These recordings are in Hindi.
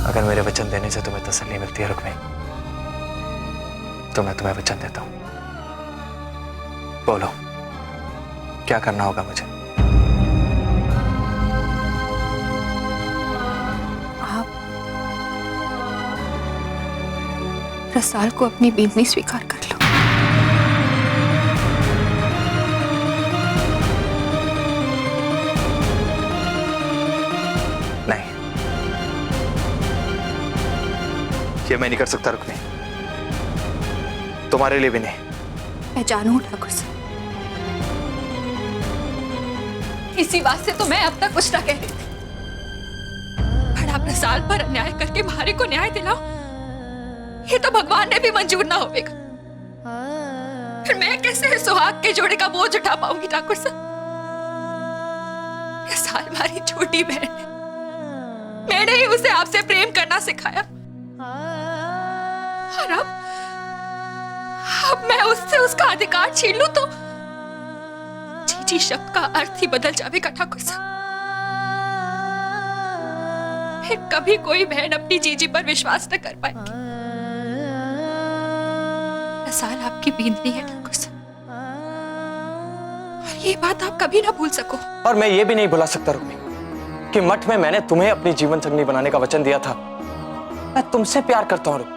अगर मेरे वचन देने से तुम्हें तसल्ली मिलती है रुक्मी, तो मैं तुम्हें वचन देता हूं। बोलो, क्या करना होगा मुझे? आप रसाल को अपनी बींदनी स्वीकार कर लो। नहीं, ये मैं नहीं कर सकता रुक्मी, तुम्हारे लिए भी नहीं। मैं जानू ठाकुर साहब, इसी बात से तो मैं अब तक कुछ ना कह रही थी। बड़ा रसाल पर अन्याय करके मारे को न्याय दिलाओ, ये तो भगवान ने भी मंजूर ना होगा। फिर मैं कैसे सुहाग के जोड़े का बोझ उठा पाऊंगी ठाकुर साहब? रसाल हमारी छोटी बहन है, मैंने ही उसे आपसे प्रेम करना सिखाया, और अब मैं उससे उसका अधिकार छीन लूं तो जीजी शब्द का अर्थ ही बदल जाएगा ठाकुर साहब। फिर कभी कोई बहन अपनी जीजी पर विश्वास न कर पाएगी। रसाल आपकी बींदनी है ठाकुर साहब, और ये बात आप कभी ना भूल सको। और मैं ये भी नहीं भुला सकता रुक्मी कि मठ में मैंने तुम्हें अपनी जीवन संगनी बनाने का वचन दिया था। मैं तुमसे प्यार करता हूं रुक्मी,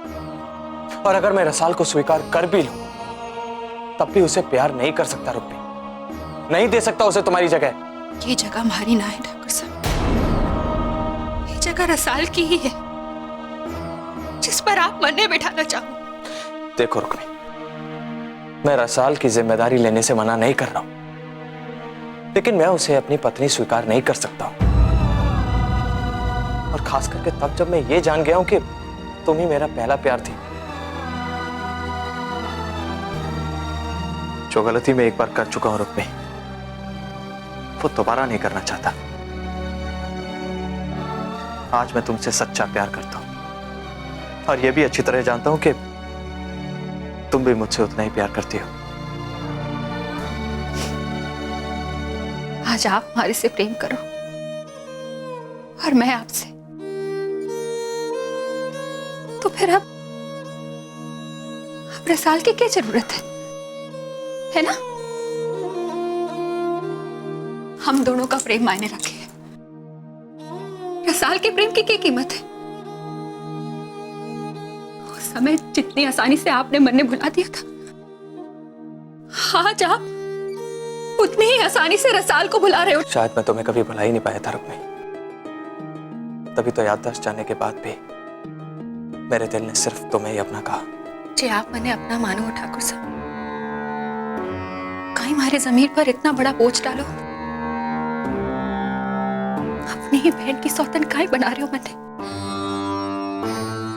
और अगर मैं रसाल को स्वीकार कर भी लूं तब भी उसे प्यार नहीं कर सकता रुक्मी, नहीं दे सकता उसे तुम्हारी जगह। ये जगह हमारी ना है ठाकुर साहब, ये जगह रसाल की ही है, जिस पर आप मन में बिठाना चाहो। देखो रुक्मी, मैं रसाल की जिम्मेदारी लेने से मना नहीं कर रहा हूं, लेकिन मैं उसे अपनी पत्नी स्वीकार नहीं कर सकता हूं, और खास करके तब जब मैं ये जान गया हूं कि तुम ही मेरा पहला प्यार थी। जो गलती मैं एक बार कर चुका हूं रुक्मी, वो दोबारा नहीं करना चाहता। आज मैं तुमसे सच्चा प्यार करता हूं, और यह भी अच्छी तरह जानता हूं कि तुम भी मुझसे उतना ही प्यार करती हो। आज आप हमारे से प्रेम करो और मैं आपसे, तो फिर अब रसाल की क्या जरूरत है ना? हम दोनों का प्रेम मायने रखे। रसाल के प्रेम की क्या कीमत है? उस समय जितनी आसानी से आपने मन में भुला दिया था, आज आप उतनी ही आसानी से रसाल को भुला रहे हो। शायद मैं तुम्हें कभी भुला ही नहीं पाया था रुक्मी, तभी तो याददाश्त जाने के बाद भी मेरे दिल ने सिर्फ तुम्हें ही अपना कहा। जी आप मैंने अपना मानो ठाकुर साहब, कहीं हमारे जमीर पर इतना बड़ा बोझ डालो, अपनी ही बहन की सौतन काहे बना रहे हो मने?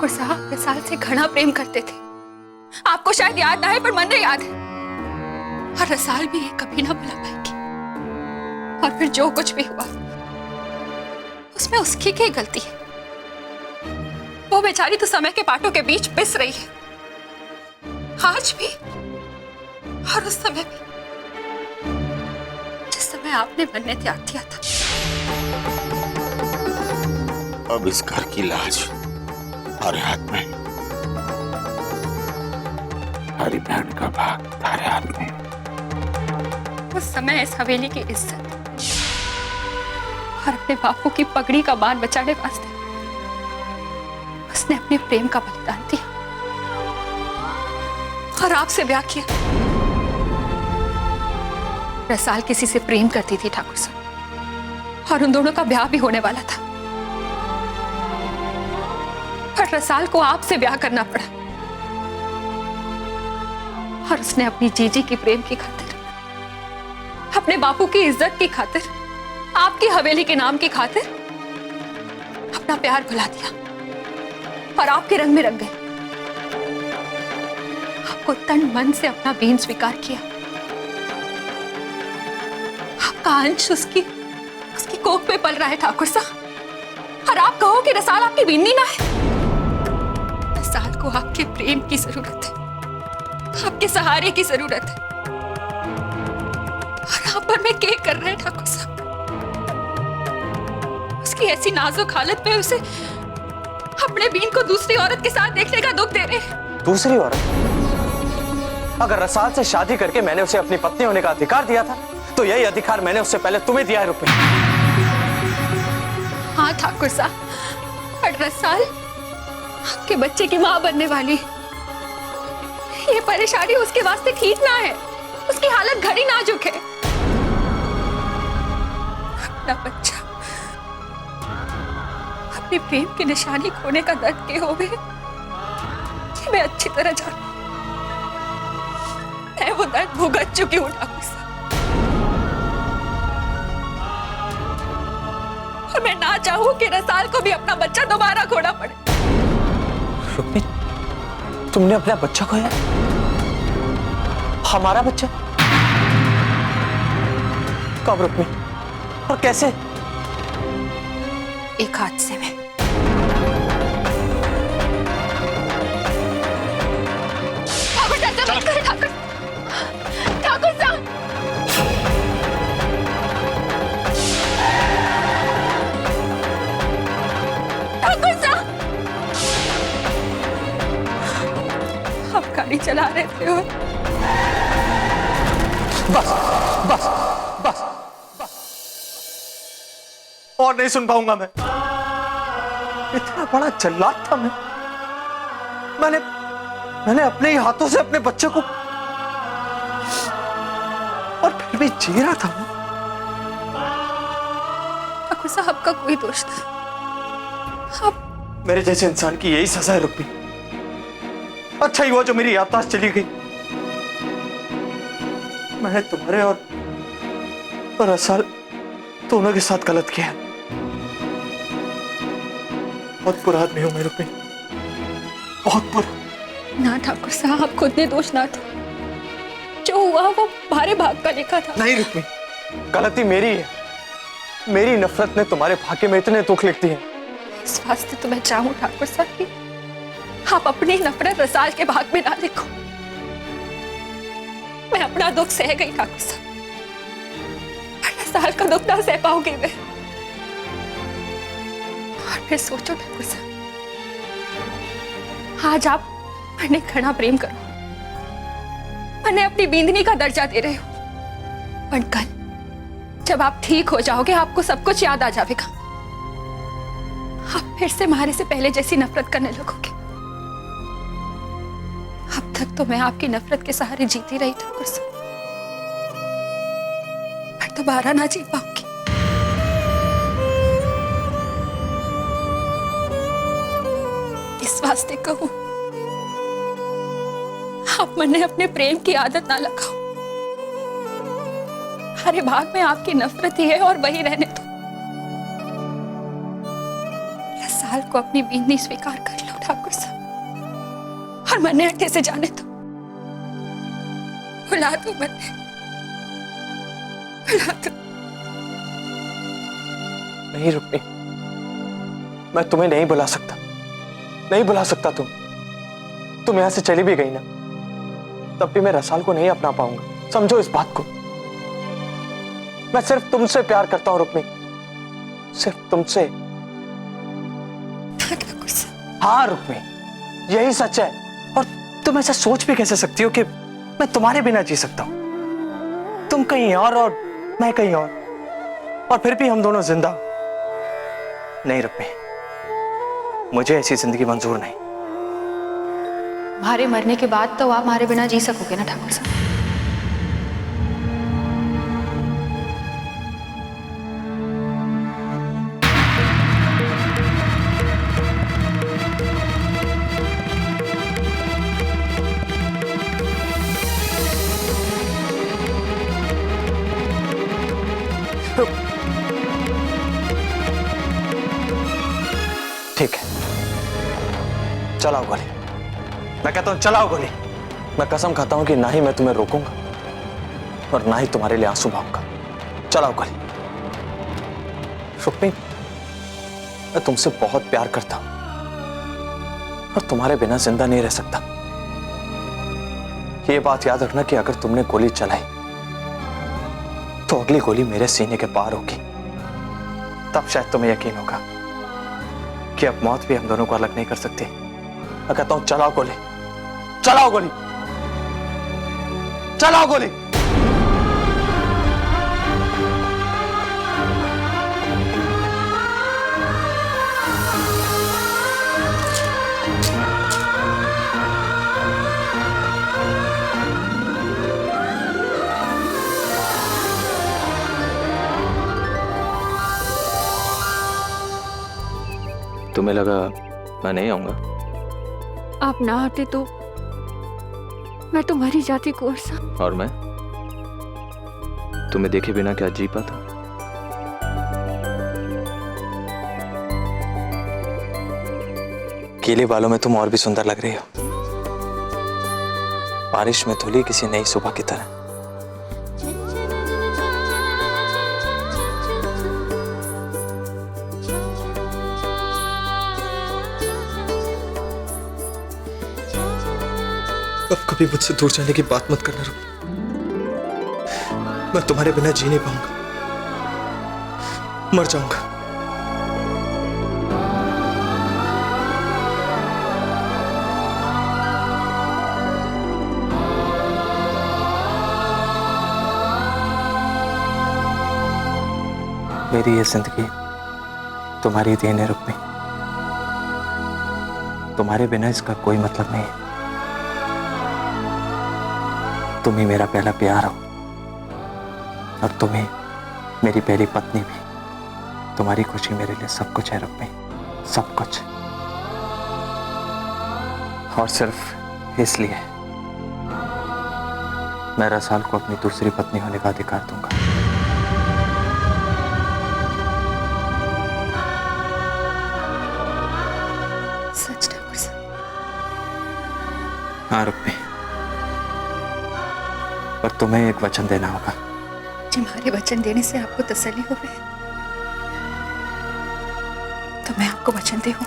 साहब रसाल से घना प्रेम करते थे, आपको शायद याद ना है पर मन याद है, और रसाल भी ये कभी ना भुला पाएगी। और फिर जो कुछ भी हुआ उसमें उसकी क्या गलती है? वो बेचारी तो समय के पाटों के बीच पिस रही है, आज भी और उस समय भी, जिस समय आपने मन में त्याग दिया था। अब इस घर की लाज हमारे हाथ में, हमारी बहन का भाग हमारे हाथ में। उस समय इस हवेली की इज्जत और अपने बापू की पगड़ी का मान बचाने वास्ते उसने अपने प्रेम का बलिदान दिया और आपसे ब्याह किया। रसाल किसी से प्रेम करती थी ठाकुर साहब, और उन दोनों का ब्याह भी होने वाला था, पर रसाल को आपसे ब्याह करना पड़ा, और उसने अपनी जीजी की प्रेम की खातिर, अपने बापू की इज्जत की खातिर, आपकी हवेली के नाम की खातिर अपना प्यार भुला दिया और आपके रंग में रंग गए। आपको तन मन से अपना बीन स्वीकार किया, आपका अंश उसकी कोख पे पल रहा है ठाकुर साहब, और आप कहो कि रसाल आपकी बीननी ना है। रसाल को आपके प्रेम की जरूरत है, आपके सहारे की जरूरत है, और आप पर में क्या कर रहे हैं ठाकुर साहब? उसकी ऐसी नाजुक हालत में उसे अपने बीन को दूसरी औरत के साथ देखने का दुख दे रहे हैं। दूसरी औरत? अगर रसाल से शादी करके मैंने उसे अपनी पत्नी होने का अधिकार दिया था, तो यही अधिकार मैंने उससे पहले तुम्हें दिया है रुक्मिणी। हाँ ठाकुर साहब, पर रसाल आपके बच्चे की मां बनने वाली। ये परेशानी उसके वास्ते ठीक ना है। उसकी हालत घड़ी नाजुक है। अपना बच्चा, अपने प्रेम की निशानी खोने का दर्द के होवे, ये मैं अच्छी तरह जानती हूं। मैं वो दर्द भुगत चुकी हूं ठाकुर साहब, और मैं ना चाहूं कि रसाल को भी अपना बच्चा दोबारा खोना पड़े। रुक्मिणी, तुमने अपना बच्चा खोया? हमारा बच्चा? कब रुक्मिणी, और कैसे? एक हादसे में। ठाकुर साहब, मत करो ठाकुर। ठाकुर साहब, ठाकुर साहब, आप गाड़ी चला रहे थे और बस बस बस बस, और नहीं सुन पाऊंगा मैं। इतना बड़ा जल्लाद था मैं। मैंने अपने ही हाथों से अपने बच्चे को, और फिर भी जी रहा था मैं। ठाकुर साहब, आपका कोई दोष नहीं। आप मेरे जैसे इंसान की यही सजा है रुक्मिणी। अच्छा ही हुआ जो मेरी याददाश्त चली गई। मैंने तुम्हारे और रसाल दोनों के साथ गलत किया। बहुत बुरा आदमी हूं मैं रुक्मिणी, बहुत बुरा। ना ठाकुर साहब, आप खुद ने दोष ना था। जो हुआ वो भारे भाग का लिखा था। नहीं रुक्मिणी, गलती मेरी है। मेरी नफरत ने तुम्हारे भाग्य में इतने दुख लिख दिए। इस वास्ते तो मैं चाहूं ठाकुर साहब कि आप अपनी नफरत रसाल के भाग में ना लिखो। मैं अपना दुख सह गई ठाकुर साहब, पर रसाल का दुख ना सह पाऊंगी मैं। और फिर सोचो ठाकुर साहब, आज आप मैंने घना प्रेम करो, मैंने अपनी बींदनी का दर्जा दे रहे हो, पर कल जब आप ठीक हो जाओगे आपको सब कुछ याद आ जाएगा। आप फिर से मारे से पहले जैसी नफरत करने लगोगे। अब तक तो मैं आपकी नफरत के सहारे जीती रही ठाकुर साहब, पर दोबारा ना जी पाऊंगी। इस वास्ते कहूं, आप मैंने अपने प्रेम की आदत ना लगाओ। हरे भाग में आपकी नफरत ही है और वही रहने दो। रसाल को अपनी बींदनी स्वीकार कर लो ठाकुर साहब, और मन्ने अड्डे से जाने दो। भुला दो मन्ने, भुला दो। नहीं रुक्मिणी, मैं तुम्हें नहीं बुला सकता, नहीं बुला सकता। तुम यहां से चली भी गई ना, तब भी मैं रसाल को नहीं अपना पाऊंगा। समझो इस बात को। मैं सिर्फ तुमसे प्यार करता हूं रुक्मिणी, सिर्फ तुमसे। ठाकुर साहब, हाँ रुक्मिणी, यही सच है। और तुम ऐसा सोच भी कैसे सकती हो कि मैं तुम्हारे बिना जी सकता हूं? तुम कहीं और मैं कहीं और फिर भी हम दोनों जिंदा। नहीं रुक्मिणी, मुझे ऐसी जिंदगी मंजूर नहीं। हमारे मरने के बाद तो आप हमारे बिना जी सकोगे ना ठाकुर साहब? ठीक है, चलाओ गोली। मैं कहता हूं चलाओ गोली। मैं कसम खाता हूं कि ना ही मैं तुम्हें रोकूंगा और ना ही तुम्हारे लिए आंसू बहाऊंगा। चलाओ गोली। रुक्मिणी, मैं तुमसे बहुत प्यार करता हूं और तुम्हारे बिना जिंदा नहीं रह सकता। ये बात याद रखना कि अगर तुमने गोली चलाई तो अगली गोली मेरे सीने के पार होगी। तब शायद तुम्हें यकीन होगा कि अब मौत भी हम दोनों को अलग नहीं कर सकती। मैं कहता हूं चलाओ गोली, चलाओ गोली, चलाओ गोली। तुम्हें लगा मैं नहीं आऊंगा? आप ना आते तो मैं तो मरी जाती कोर्सा। और मैं तुम्हें देखे बिना क्या जी पाता? गीले बालों में तुम और भी सुंदर लग रही हो, बारिश में धुली किसी नई सुबह की तरह। अब कभी मुझसे दूर जाने की बात मत करना रुक्मी। मैं तुम्हारे बिना जी नहीं पाऊंगा, मर जाऊंगा। मेरी ये जिंदगी तुम्हारी देन है रुक्मी। तुम्हारे बिना इसका कोई मतलब नहीं है। तुम ही मेरा पहला प्यार हो और तुम ही मेरी पहली पत्नी भी। तुम्हारी खुशी मेरे लिए सब कुछ है रुक्मी, सब कुछ। और सिर्फ इसलिए मैं रसाल को अपनी दूसरी पत्नी होने का अधिकार दूंगा। सच ठाकुर साहब? हाँ रुक्मी, पर तुम्हें एक वचन देना होगा। तुम्हारे वचन देने से आपको तसल्ली हो गई तो मैं आपको वचन दे हूं।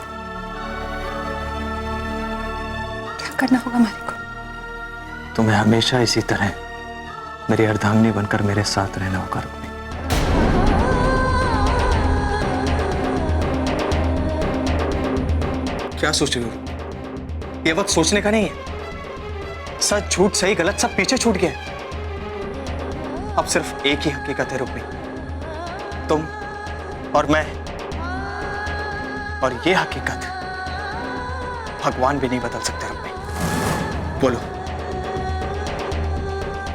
क्या करना होगा हमारे को? तुम्हें हमेशा इसी तरह मेरी अर्धांगिनी बनकर मेरे साथ रहना होगा रुक्मी। क्या सोच रही हो? ये वक्त सोचने का नहीं है। सच झूठ सही गलत सब पीछे छूट गया है। अब सिर्फ एक ही हकीकत है रुक्मी, तुम और मैं। और ये हकीकत भगवान भी नहीं बदल सकते रुक्मी। बोलो,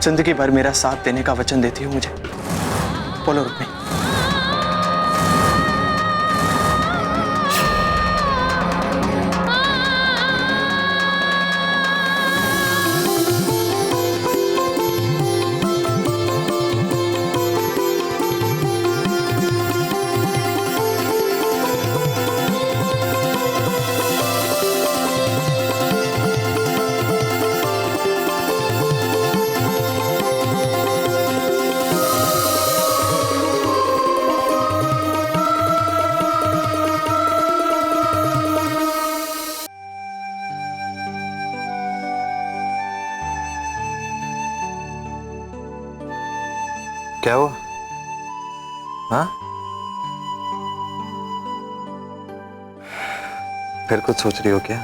जिंदगी भर मेरा साथ देने का वचन देती हो मुझे? बोलो रुक्मी। क्या हुआ? हाँ, फिर कुछ सोच रही हो क्या?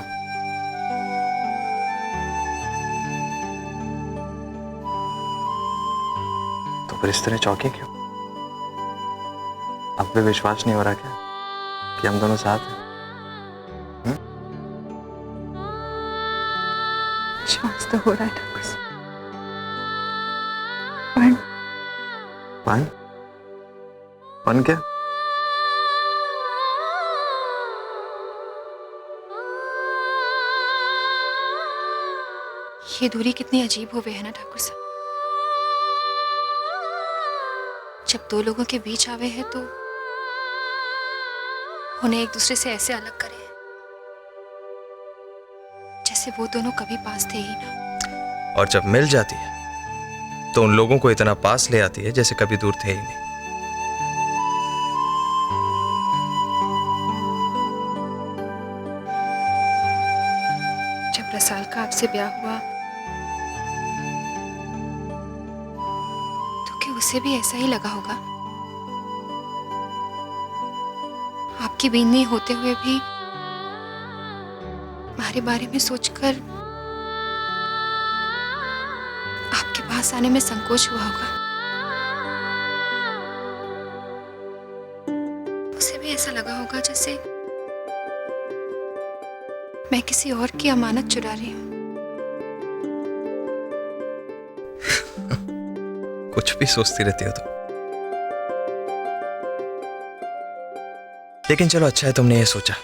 तो फिर इस तरह चौंकी क्यों? अब भी विश्वास नहीं हो रहा क्या कि हम दोनों साथ हैं? विश्वास तो हो रहा है ठाकुर साहब, पान? पान क्या? ये दूरी कितनी अजीब हो गई है ना ठाकुर साहब। जब दो लोगों के बीच आवे हैं तो उन्हें एक दूसरे से ऐसे अलग करे जैसे वो दोनों कभी पास थे ही ना। और जब मिल जाती है तो उन लोगों को इतना पास ले आती है जैसे कभी दूर थे ही नहीं। जब रसाल का आपसे ब्याह हुआ तो क्या उसे भी ऐसा ही लगा होगा? आपकी बीवी होते हुए भी तुम्हारे बारे में सोचकर आपके पास आने में संकोच हुआ होगा। उसे भी ऐसा लगा होगा जैसे मैं किसी और की अमानत चुरा रही हूं। कुछ भी सोचती रहती हो तुम। लेकिन चलो, अच्छा है तुमने ये सोचा।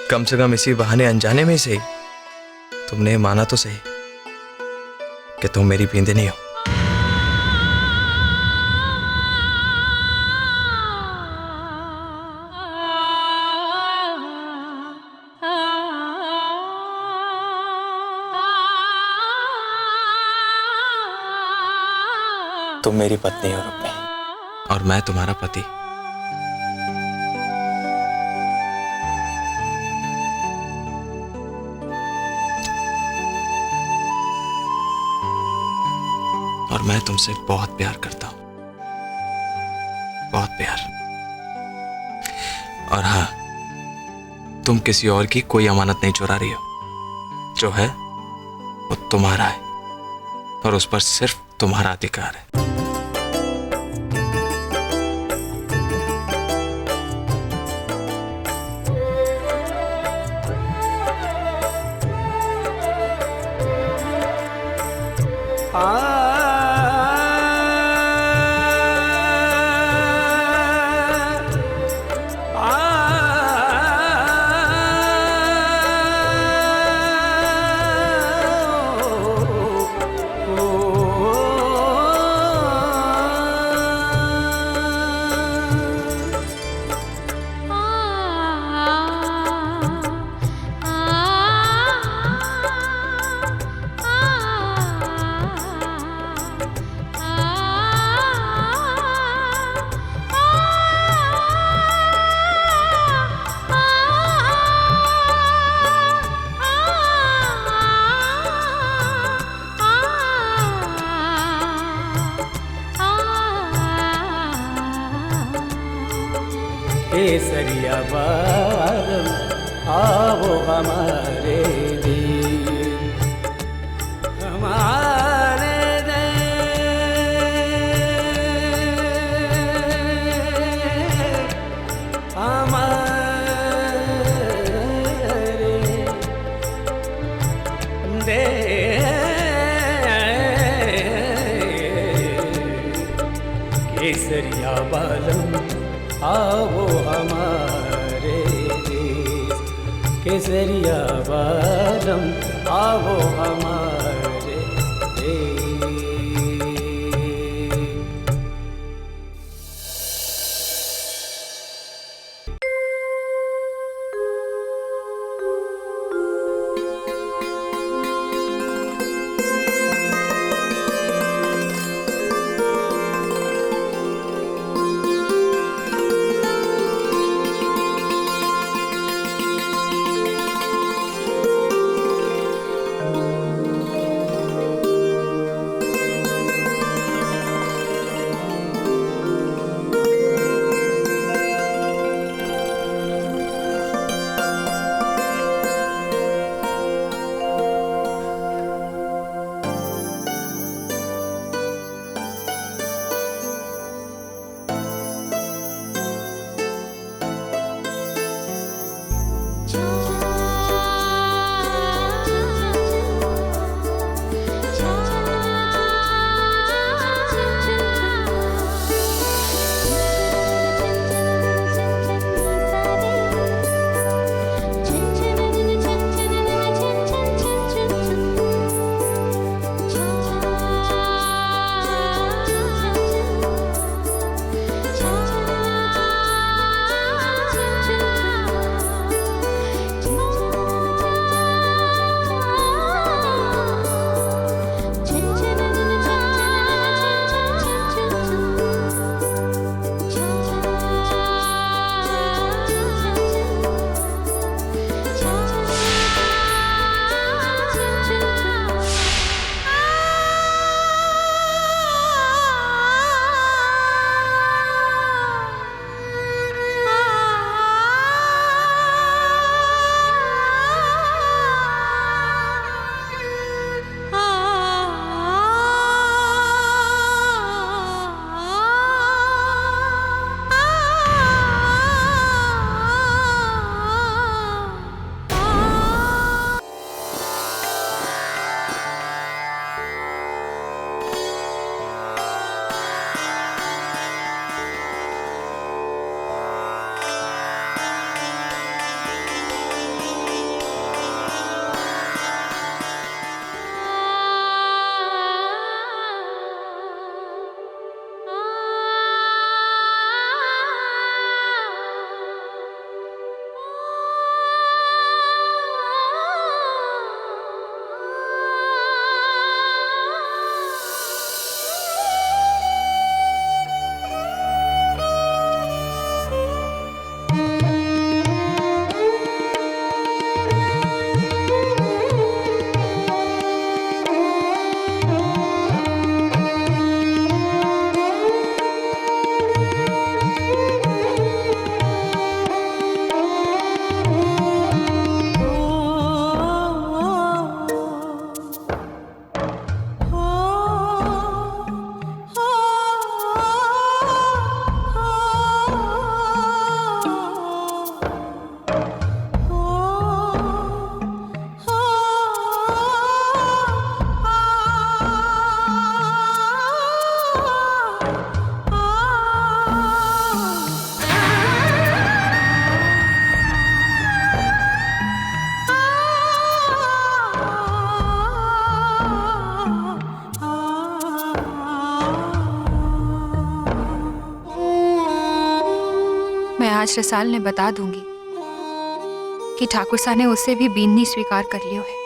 कम से कम इसी बहाने अनजाने में से ही तुमने माना तो सही कि तुम मेरी बींदनी हो। तुम मेरी पत्नी हो रुक्मी, और मैं तुम्हारा पति। और मैं तुमसे बहुत प्यार करता हूं, बहुत प्यार। और हाँ, तुम किसी और की कोई अमानत नहीं चुरा रही हो। जो है वो तुम्हारा है, और उस पर सिर्फ तुम्हारा अधिकार है। केसरिया बादल आवो हमारे देश, हमारे देश, हमारे देश। केसरिया बादल आवो हमारे देश, केसरिया बादम आवो हमारे देश। आज रसाल ने बता दूंगी कि ठाकुर साहब ने उससे भी बीननी स्वीकार कर लियो है।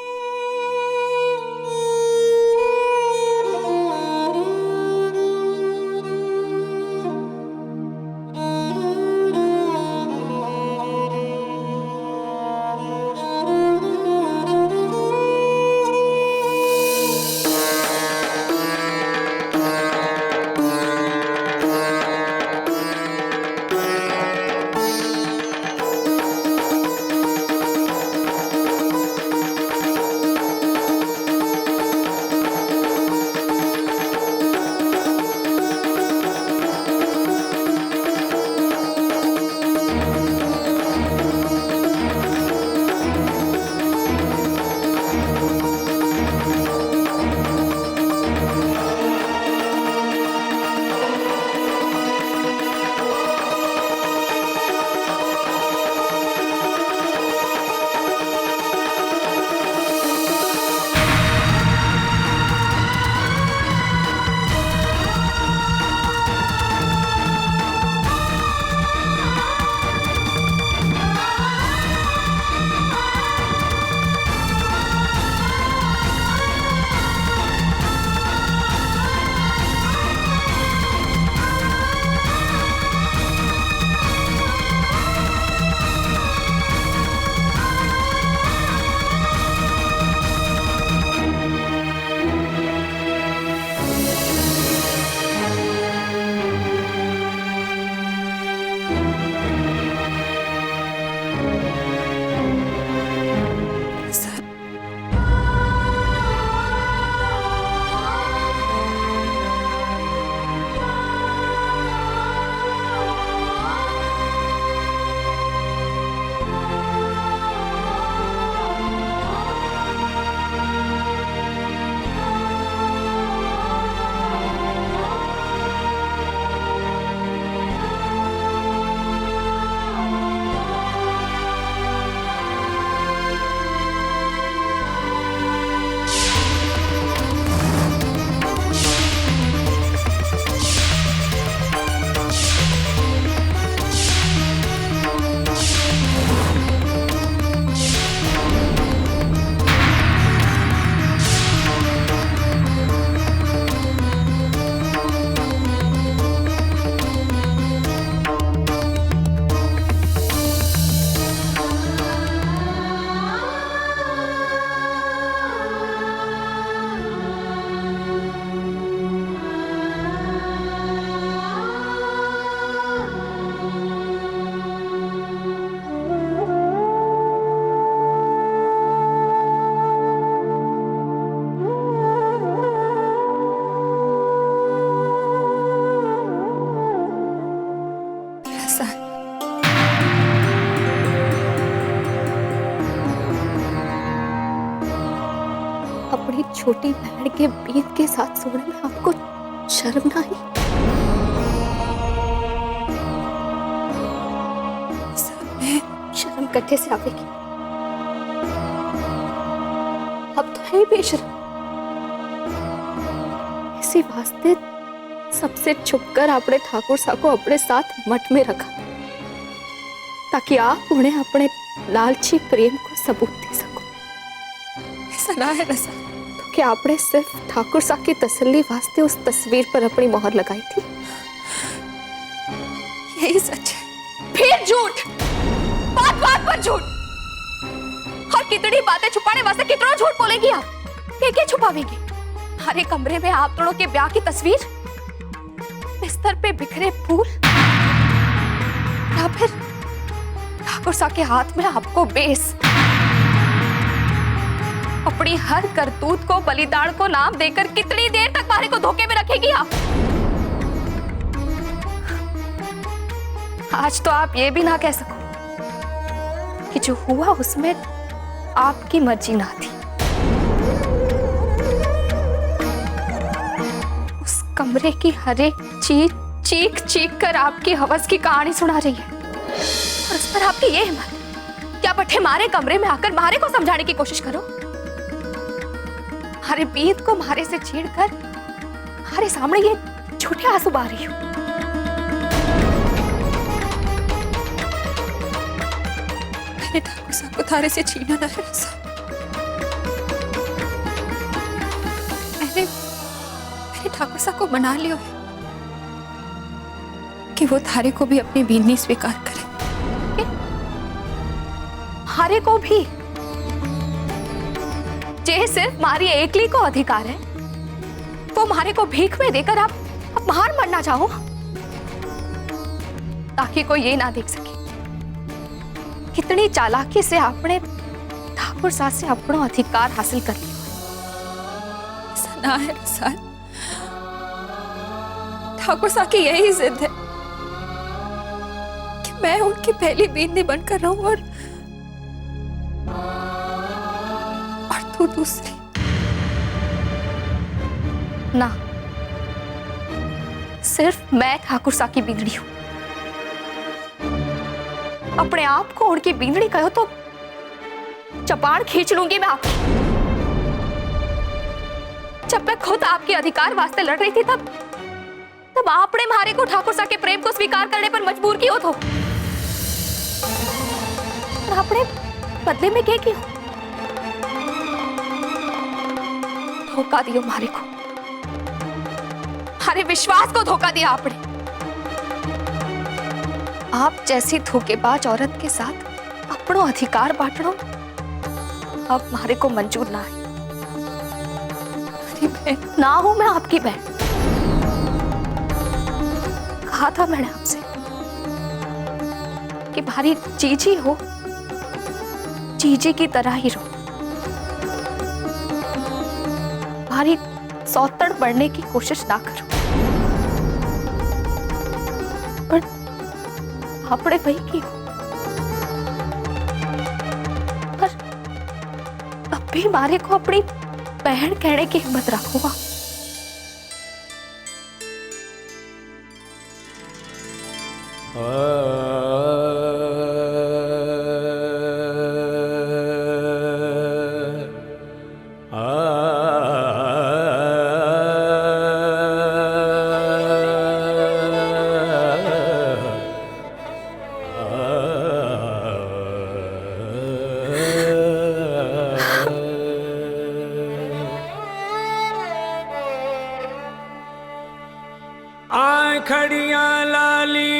अपनी छोटी बहन के बीत के साथ सोने में आपको शर्म ना आई? शर्म कट्ठे से आवेगी। अब तो है बेशर्म। इसी वास्ते सबसे छुपकर अपने ठाकुर साहब को अपने साथ मठ में रखा, ताकि आप उन्हें अपने लालची प्रेम को सबूत दे सको। सना है रसा, तो क्या आपने सिर्फ ठाकुर साहब की तसल्ली वास्ते उस तस्वीर पर अपनी मोहर लगाई थी? यही सच है। फिर झूठ, बात बात पर झूठ। और कितनी बातें छुपाने वास्ते कितना झूठ बोलेगी आप? क्या छुपावेगी? हमारे कमरे में आप दोनों के ब्याह की तस्वीर, बिस्तर पे बिखरे फूल, या फिर ठाकुर साहब के हाथ में आपको बेस। अपनी हर करतूत को, बलिदान को नाम देकर कितनी देर तक मारे को धोखे में रखेगी आप? आज तो आप ये भी ना कह सको कि जो हुआ उसमें आपकी मर्जी ना थी। उस कमरे की हर एक चीज चीख चीख कर आपकी हवस की कहानी सुना रही है, और उस पर आपकी ये हिम्मत क्या पट्टे मारे कमरे में आकर मारे को समझाने की कोशिश करो। हमारे बीत को मारे से छेड़कर हमारे सामने ये झूठे आंसू बहा रही हो। मैंने ठाकुर साहब को थारे से छीना ना है रसाल। मैंने ठाकुर साहब को मना लियो है कि वो थारे को भी अपनी बीननी स्वीकार करे। हारे को भी जे सिर्फ मारी एकली को अधिकार है, वो मारे को भीख में देकर आप हार मानना चाहो, ताकि कोई ये ना देख सके कितनी चालाकी से आपने ठाकुर साहब से अपना अधिकार हासिल कर लिया। ऐसा ना है रसाल, ठाकुर साहब की यही जिद है कि मैं उनकी पहली बीननी बनकर रहूं और तू दूसरी। ना, सिर्फ मैं ठाकुर साहब की बींदड़ी हूं। अपने आप को उनकी बींदड़ी कहो तो चपाड़ खींच लूंगी मैं आपकी। जब मैं खुद आपके अधिकार वास्ते लड़ रही थी तब आपने मारे को ठाकुर साहब के प्रेम को स्वीकार करने पर मजबूर किया तो आपने बदले में क्या किया? धोखा दिया मारे को, हमारे विश्वास को धोखा दिया आपने। आप जैसी धोखेबाज औरत के साथ अपना अधिकार बांटना अब मारे को मंजूर ना है। ना हूं मैं आपकी बहन। कहा था मैंने आपसे कि भारी जीजी हो, जीजी की तरह ही रहो। भारी सौतड़ बढ़ने की कोशिश ना करो। पर आपने वही की। पर अब भी मारे को अपनी बहन कहने की हिम्मत रखो आप। खड़ियां लाली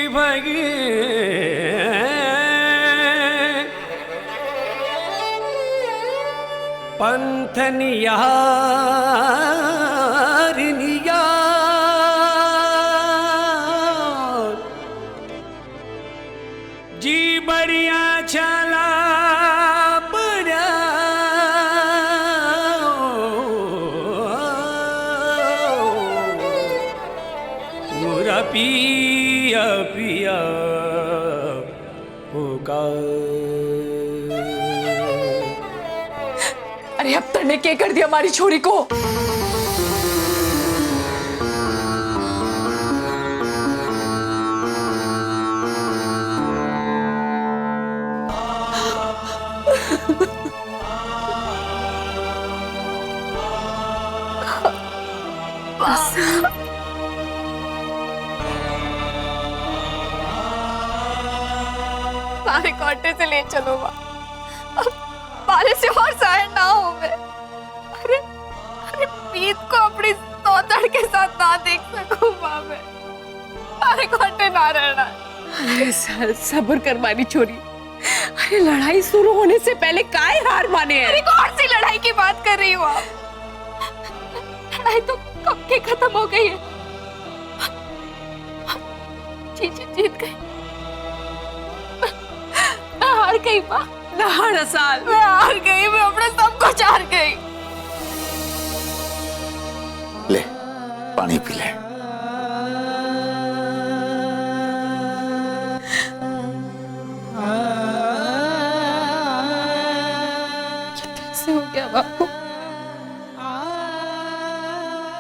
भगे पंथनिया जी बढ़िया चला पिया पिया अरे अब तने क्या कर दिया हमारी छोरी को? बारे कांटे से ले चलो माँ, अब बारे से और सहन ना हो मैं। अरे अरे मीत को अपनी सौतड़ के साथ ना देख सकूं माँ मैं। बारे कांटे ना रहना। अरे सब्र कर मारी छोरी। अरे लड़ाई शुरू होने से पहले काहे हार माने हैं? अरे कौन सी लड़ाई की बात कर रही हो आप? लड़ाई तो कब की खत्म हो गई है। जीत गई। हार गई माँ। ना रसाल, मैं हार गई। मैं अपना सब कुछ हार गई। ले पानी पी ले। कैसे हो गया बापू?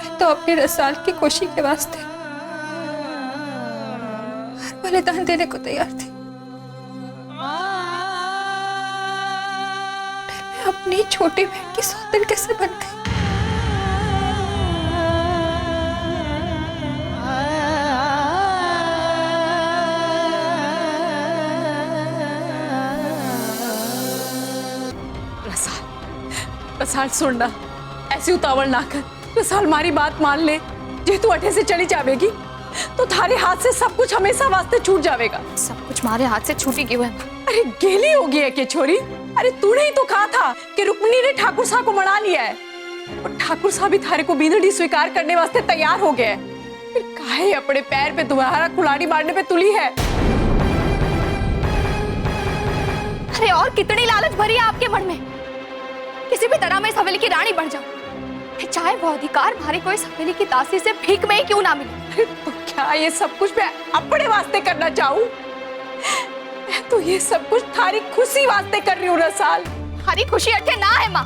मैं तो अपने रसाल की खुशी के वास्ते हर बलिदान देने को तैयार थी। अपनी छोटी बहन की सौतन कैसे बन गई? रसाल सुनना, ऐसी उतावल ना कर। रसाल मारी बात मान ले, जे तू अठे से चली जावेगी तो थारे हाथ से सब कुछ हमेशा वास्ते छूट जावेगा। सब कुछ हमारे हाथ से छूटी क्यों है? अरे गेली होगी है के छोरी। अरे तूने ही तो कहा था कि रुक्मिणी ने ठाकुर साहब को मना लिया है और ठाकुर साहब भी थारे को बींदड़ी स्वीकार करने वास्ते तैयार हो गए। फिर काहे अपने पैर पे तुम्हारा कुल्हाड़ी मारने पे तुली है? अरे और कितनी लालच भरी है आपके मन में? किसी भी तरह मैं इस हवेली की रानी बन जाऊं, चाहे वो अधिकार हमारे को इस हवेली की दासी से भीख में ही क्यों ना मिले। तो क्या ये सब कुछ मैं अपने वास्ते करना चाहूं? मैं तो ये सब कुछ थारी खुशी वास्ते कर रही हूँ रसाल। हरी खुशी अठे ना है माँ,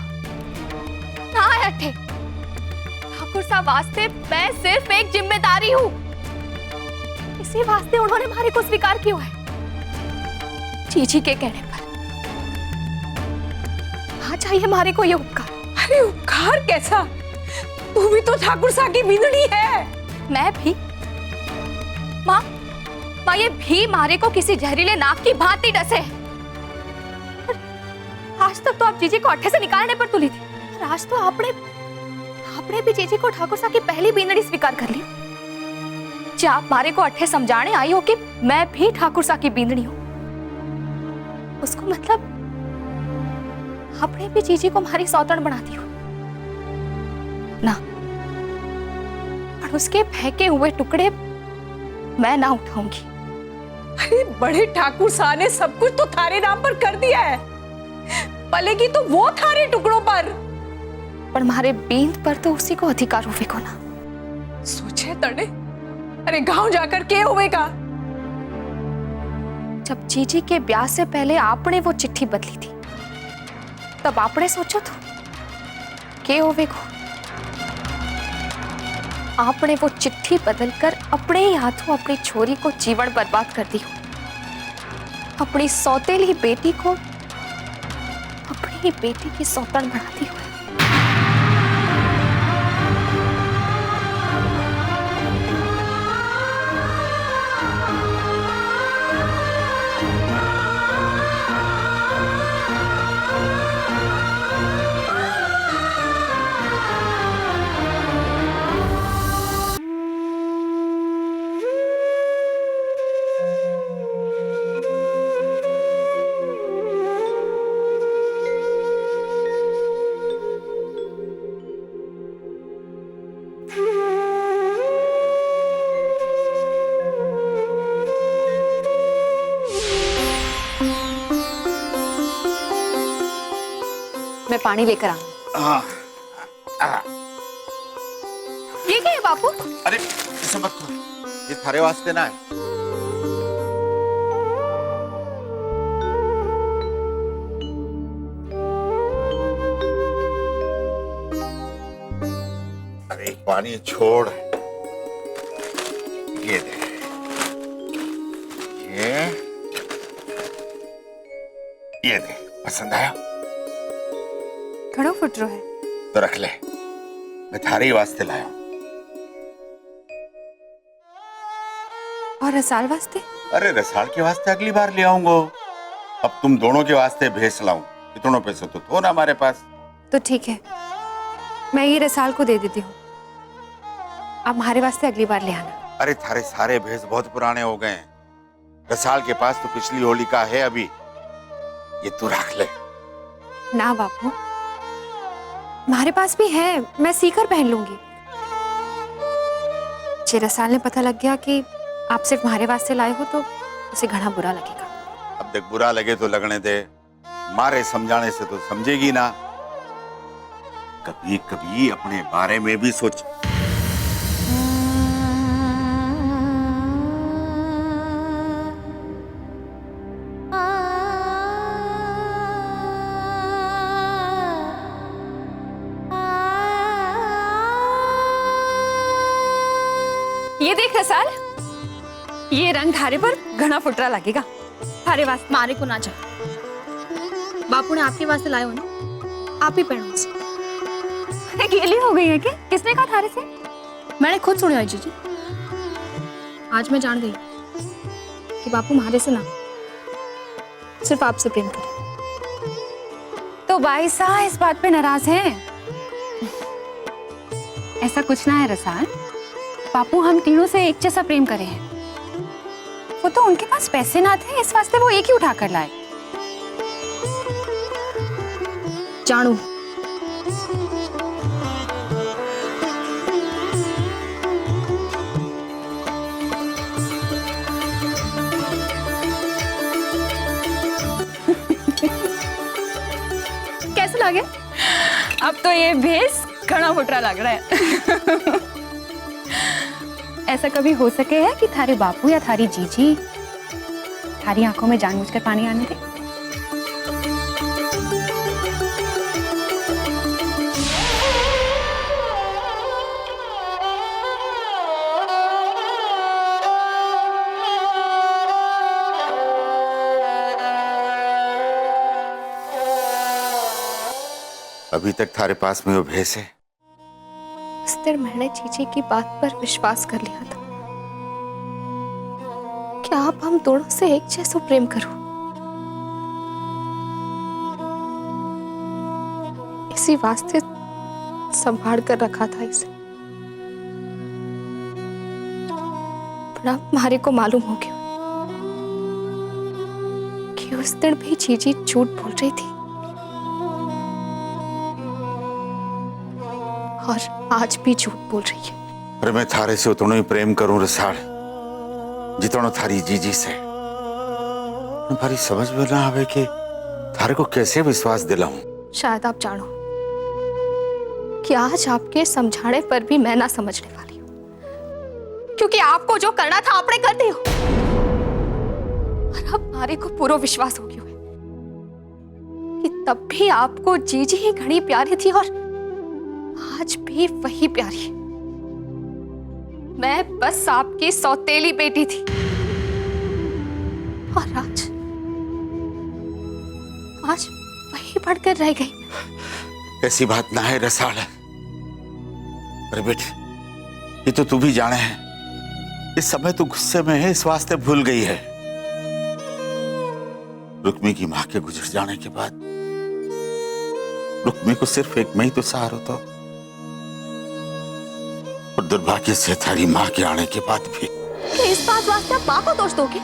ना है अठे। ठाकुर साहब वास्ते मैं सिर्फ एक जिम्मेदारी हूँ, इसी वास्ते उन्होंने हमारे को स्वीकार किया है। चीची के कहने पर हाँ चाहिए हमारे को ये उपकार। अरे उपकार कैसा? तू भी तो ठाकुर साहब की बींदड़ी है। मैं भी माँ, ये भी मारे को किसी जहरीले नाक की भांति डसे। आज तक तो आप जीजी को अट्ठे से निकालने पर तुली थी, और आज तो आपने भी जीजी को ठाकुर साहब की पहली बींदड़ी स्वीकार कर ली। क्या आप मारे को अट्ठे समझाने आई हो कि मैं भी ठाकुर साहब की बींदड़ी हूं, उसको मतलब आपने भी जीजी को हमारी सौतन बना दी हो ना, और उसके फेंके हुए टुकड़े मैं ना उठाऊंगी। अरे बड़े ठाकुर साहब ने सब कुछ तो थारे नाम पर कर दिया है, पलेगी तो वो थारे टुकड़ों पर हमारे बींद पर तो उसी को अधिकार होवेगा ना। सोचे तड़े, अरे गांव जाकर के होवेगा? जब जीजी के ब्याह से पहले आपने वो चिट्ठी बदली थी, तब आपने सोचा था के होवेगा। आपने वो चिट्ठी बदलकर अपने ही हाथों अपनी छोरी को जीवन बर्बाद कर दी, अपनी सौतेली बेटी को अपनी ही बेटी की सौतन बना दी। मैं पानी लेकर आऊं। ये क्या है बापू? अरे इसे मत खो, ये थारे वास्ते ना है। अरे पानी छोड़, ये दे, ये दे। पसंद आया? घड़ो फुटरो है तो रख ले, मैं थारे वास्ते लाया हूं। और रसाल वास्ते? अरे रसाल के वास्ते अगली बार ले आऊंगा। अब तुम दोनों के वास्ते भेज लाऊं, इतनों पैसे तो थो ना हमारे पास। तो ठीक है, मैं ये रसाल को दे देती हूँ, आप हमारे वास्ते अगली बार ले आना। अरे थारे सारे भेज बहुत पुराने हो गए हैं, रसाल के पास तो पिछली होली का है अभी, ये तू रख ले। ना बापू, हमारे पास भी है, मैं सीकर पहन लूंगी। जे रसाल ने पता लग गया कि आप सिर्फ हमारे वास्ते लाए हो तो उसे घना बुरा लगेगा। अब देख, बुरा लगे तो लगने दे, मारे समझाने से तो समझेगी ना। कभी कभी अपने बारे में भी सोच। ये देख रसाल, ये रंग थारे पर घना फुटरा लगेगा, थारे वास्ते। मारे को ना जाए, बापू ने आपके वास्ते लाए हो ना, आप ही पहनो उसे। गीली हो गई है क्या? किसने कहा थारे से? मैंने खुद सुना है जीजी। आज मैं जान गई कि बापू हमारे से ना सिर्फ आपसे प्रेम करे। तो बाई साहब इस बात पे नाराज हैं। ऐसा कुछ ना है रसाल, बापू हम तीनों से एक जैसा प्रेम करे हैं। वो तो उनके पास पैसे ना थे, इस वास्ते वो एक ही उठा कर लाए। जानू, कैसे लगे? अब तो ये भेस घना फुटरा लग रहा है। ऐसा कभी हो सके है कि थारे बापू या थारी जीजी थारी आंखों में जानबूझकर पानी आने दे? अभी तक थारे पास में वो भैंस है? उस दिन मैंने जीजी की बात पर विश्वास कर लिया था कि आप हम दोनों से एक जैसा प्रेम करो। इसी वास्ते संभाल कर रखा था इसे। पर अब मारे को मालूम हो गया कि उस दिन भी जीजी झूठ बोल रही थी और आज भी झूठ बोल रही है। अरे मैं थारे से उतनो ही प्रेम करूं रसाल जितनो थारी जीजी से। भारी समझ में ना आवे कि थारे को कैसे विश्वास दिलाऊं। शायद आप जानो कि आज आपके समझाने पर भी मैं ना समझने वाली हूं, क्योंकि आपको जो करना था आपने कर दिया। और अब मारे को पूरा विश्वास हो गया है कि तब भी आपको जीजी ही घनी प्यारी थी और आज भी वही प्यारी है। मैं बस आपकी सौतेली बेटी थी और आज वही बढ़कर रह गई। ऐसी बात ना है रसाल। अरे बेटी, ये तो तू भी जाने है, इस समय तू गुस्से में है, इस वास्ते भूल गई है। रुक्मी की मां के गुजर जाने के बाद रुक्मी को सिर्फ एक मैं ही तो सहारा था, और दुर्भाग्य से थारी मां के आने के बाद भी। इस बात वास्ते आप मां को दोष दोगे?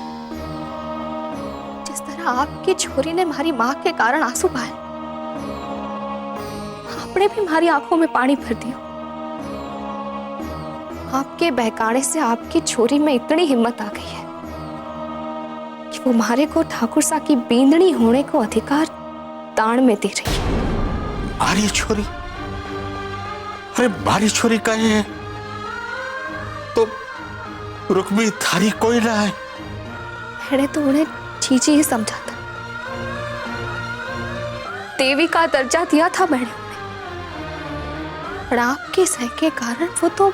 जिस तरह आपकी छोरी ने हमारी मां के कारण आंसू बहाए, आपने भी हमारी आंखों में पानी भर दिया। आपके बहकाने से आपकी छोरी में इतनी हिम्मत आ गई है कि वो हमारे को ठाकुर सा की बींदनी होने को अधिकार दान में दे रही है। मारी छोरी? अरे मारी छोरी का है तो रुक्मी थारी कोई ना है। मैंने तो उन्हें जीजी ही समझा था, देवी का दर्जा दिया था मैंने उन्हें, पर आपके सह के कारण वो तो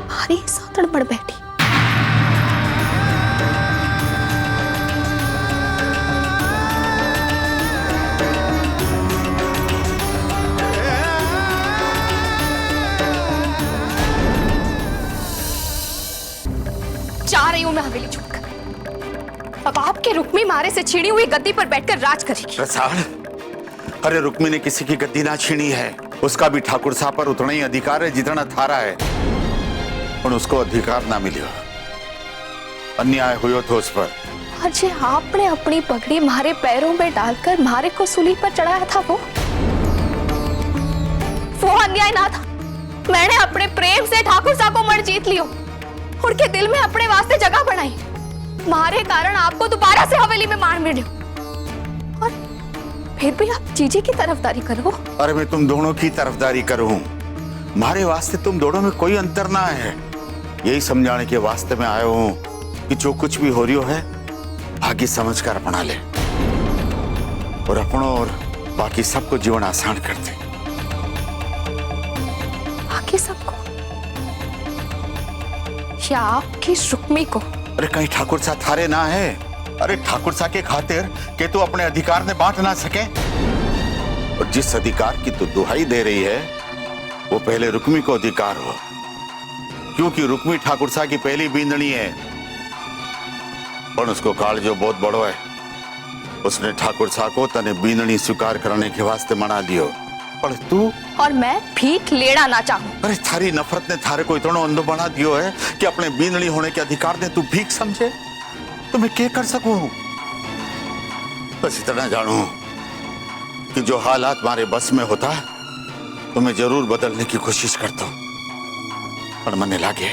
भारी सौतन पड़ बैठी। जा रही हूं मैं हवेली छोड़कर। अब आपके रुक्मी मारे से छीनी हुई गद्दी पर बैठकर राज करेगी। रसाल, अरे रुक्मी ने किसी की गद्दी ना छीनी है, उसका भी ठाकुर साहब पर उतना ही अधिकार है जितना थारा है, और उसको अधिकार ना मिलियो, अन्याय हुयो तो उस पर। अजय, आपने अपनी पगड़ी मारे पैरों में डालकर मारे को सूली पर चढ़ाया था, वो अन्याय ना था। मैंने अपने प्रेम से ठाकुर साहब को मन जीत लियो, उनके दिल में अपने वास्ते जगह बनाई। मारे कारण आपको दोबारा से हवेली में मार मिलियो, और फिर भी आप जीजी की तरफदारी करो। अरे मैं तुम दोनों की तरफदारी करूं, मारे वास्ते तुम दोनों में कोई अंतर ना है, यही समझाने के वास्ते में आया हूं कि जो कुछ भी हो रही है आगे समझ कर अपना ले, और अपनों और बाकी सबको जीवन आसान कर दे। बाकी सबको या आपकी रुक्मी को? अरे कहीं ठाकुर सा थारे ना है? अरे ठाकुर सा के खातिर के तू अपने अधिकार ने बांट ना सके, और जिस अधिकार की तू दुहाई दे रही है वो पहले रुक्मी को अधिकार हो, क्योंकि रुक्मी ठाकुर सा की पहली बींदनी है, और उसको काल जो बहुत बड़ो है उसने ठाकुर साहब को तने बीननी स्वीकार करने के वास्ते मना लियो, पर तू और मैं भीख लेना ना चाहूं। अरे थारी नफरत ने थारे को इतना अंधो बना दियो है कि अपने बीननी होने के अधिकार ने तू भीख समझे। तो मैं क्या कर सकूं? बस इतना जानू कि जो हालात हमारे बस में होता तो मैं जरूर बदलने की कोशिश करता हूं, पर मने लागे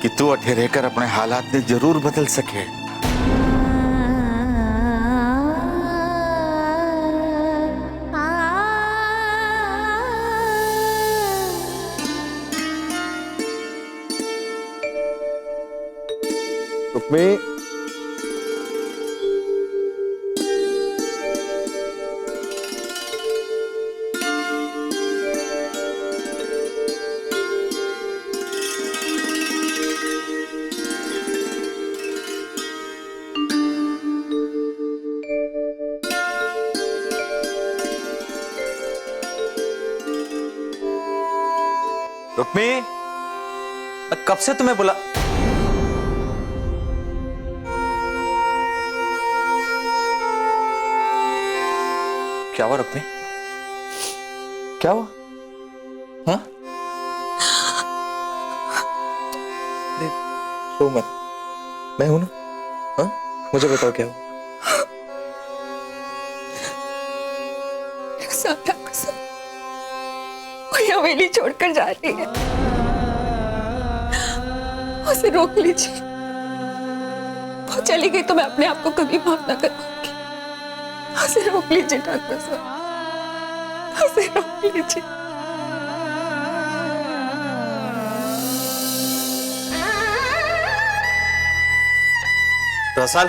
कि तू अठे रहकर अपने हालात ने जरूर बदल सके। रुक्मी, रुक्मी, मैं कब से तुम्हें बुला। क्या हुआ रुक्मी? क्या हुआ? हाँ? रो मत, मैं हूं ना। हाँ? मुझे बताओ क्या हुआ? कोई हवेली छोड़कर जा रही है, उसे रोक लीजिए। वो चली गई तो मैं अपने आप को कभी माफ ना कर पाऊंगी। उसे रोक लीजिए ठाकुर साहब, उसे रोक लीजिए। रसाल,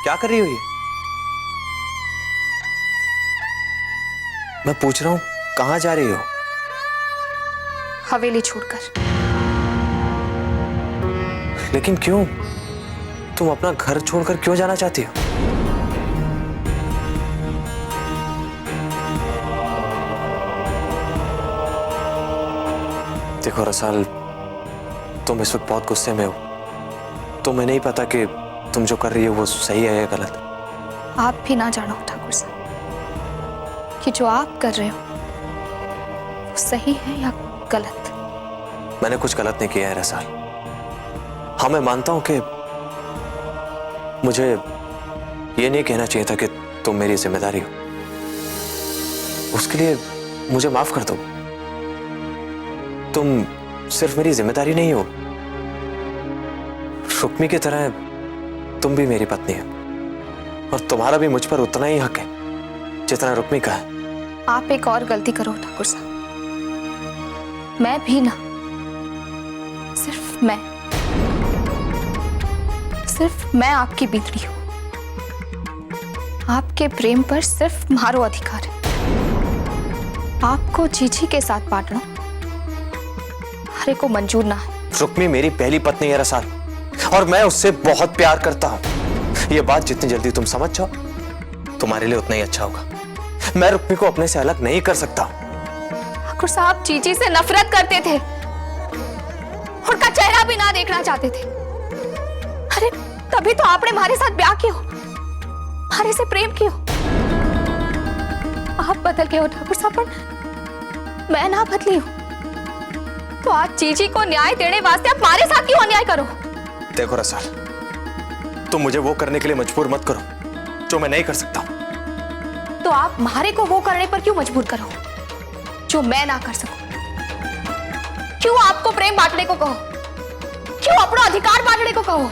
क्या कर रही हो ये? मैं पूछ रहा हूं कहां जा रही हो? हवेली छोड़कर। लेकिन क्यों? तुम अपना घर छोड़कर क्यों जाना चाहती हो? देखो रसाल, तुम इस वक्त बहुत गुस्से में हो, तो मैं नहीं पता कि तुम जो कर रही हो वो सही है या गलत। आप भी ना जानो ठाकुर साहब कि जो आप कर रहे हो वो सही है या गलत। मैंने कुछ गलत नहीं किया है रसाल। हाँ, मैं मानता हूं कि मुझे ये नहीं कहना चाहिए था कि तुम मेरी जिम्मेदारी हो। उसके लिए मुझे माफ कर दो। तुम सिर्फ मेरी जिम्मेदारी नहीं हो, रुक्मी की तरह तुम भी मेरी पत्नी हो, और तुम्हारा भी मुझ पर उतना ही हक है जितना रुक्मी का है। आप एक और गलती करो ठाकुर साहब। मैं भी ना, सिर्फ मैं आपकी बीतड़ी हूं। आपके प्रेम पर सिर्फ मारो अधिकार है। आपको जीजी के साथ बांटना हरे को मंजूर ना है। रुक्मी मेरी पहली पत्नी है रसाल, और मैं उससे बहुत प्यार करता हूं। ये बात जितनी जल्दी तुम समझ जाओ तुम्हारे लिए उतना ही अच्छा होगा। मैं रुक्मी को अपने से अलग नहीं कर सकता। ठाकुर साहब जीजी से नफरत करते थे, उनका चेहरा भी ना देखना चाहते थे। अरे तभी तो आपने हमारे साथ ब्याह किया, हमारे से प्रेम किया। आप बदल गए हो ठाकुर साहब, पर मैं ना बदली हूं। तो आज जीजी को न्याय देने वास्ते आप हमारे साथ क्यों अन्याय करो? देखो रसाल, तुम मुझे वो करने के लिए मजबूर मत करो जो मैं नहीं कर सकता। तो आप हमारे को वो करने पर क्यों मजबूर करो जो मैं ना कर सकूं? क्यों आपको प्रेम बांटने को कहो? क्यों अपना अधिकार बांटने को कहो?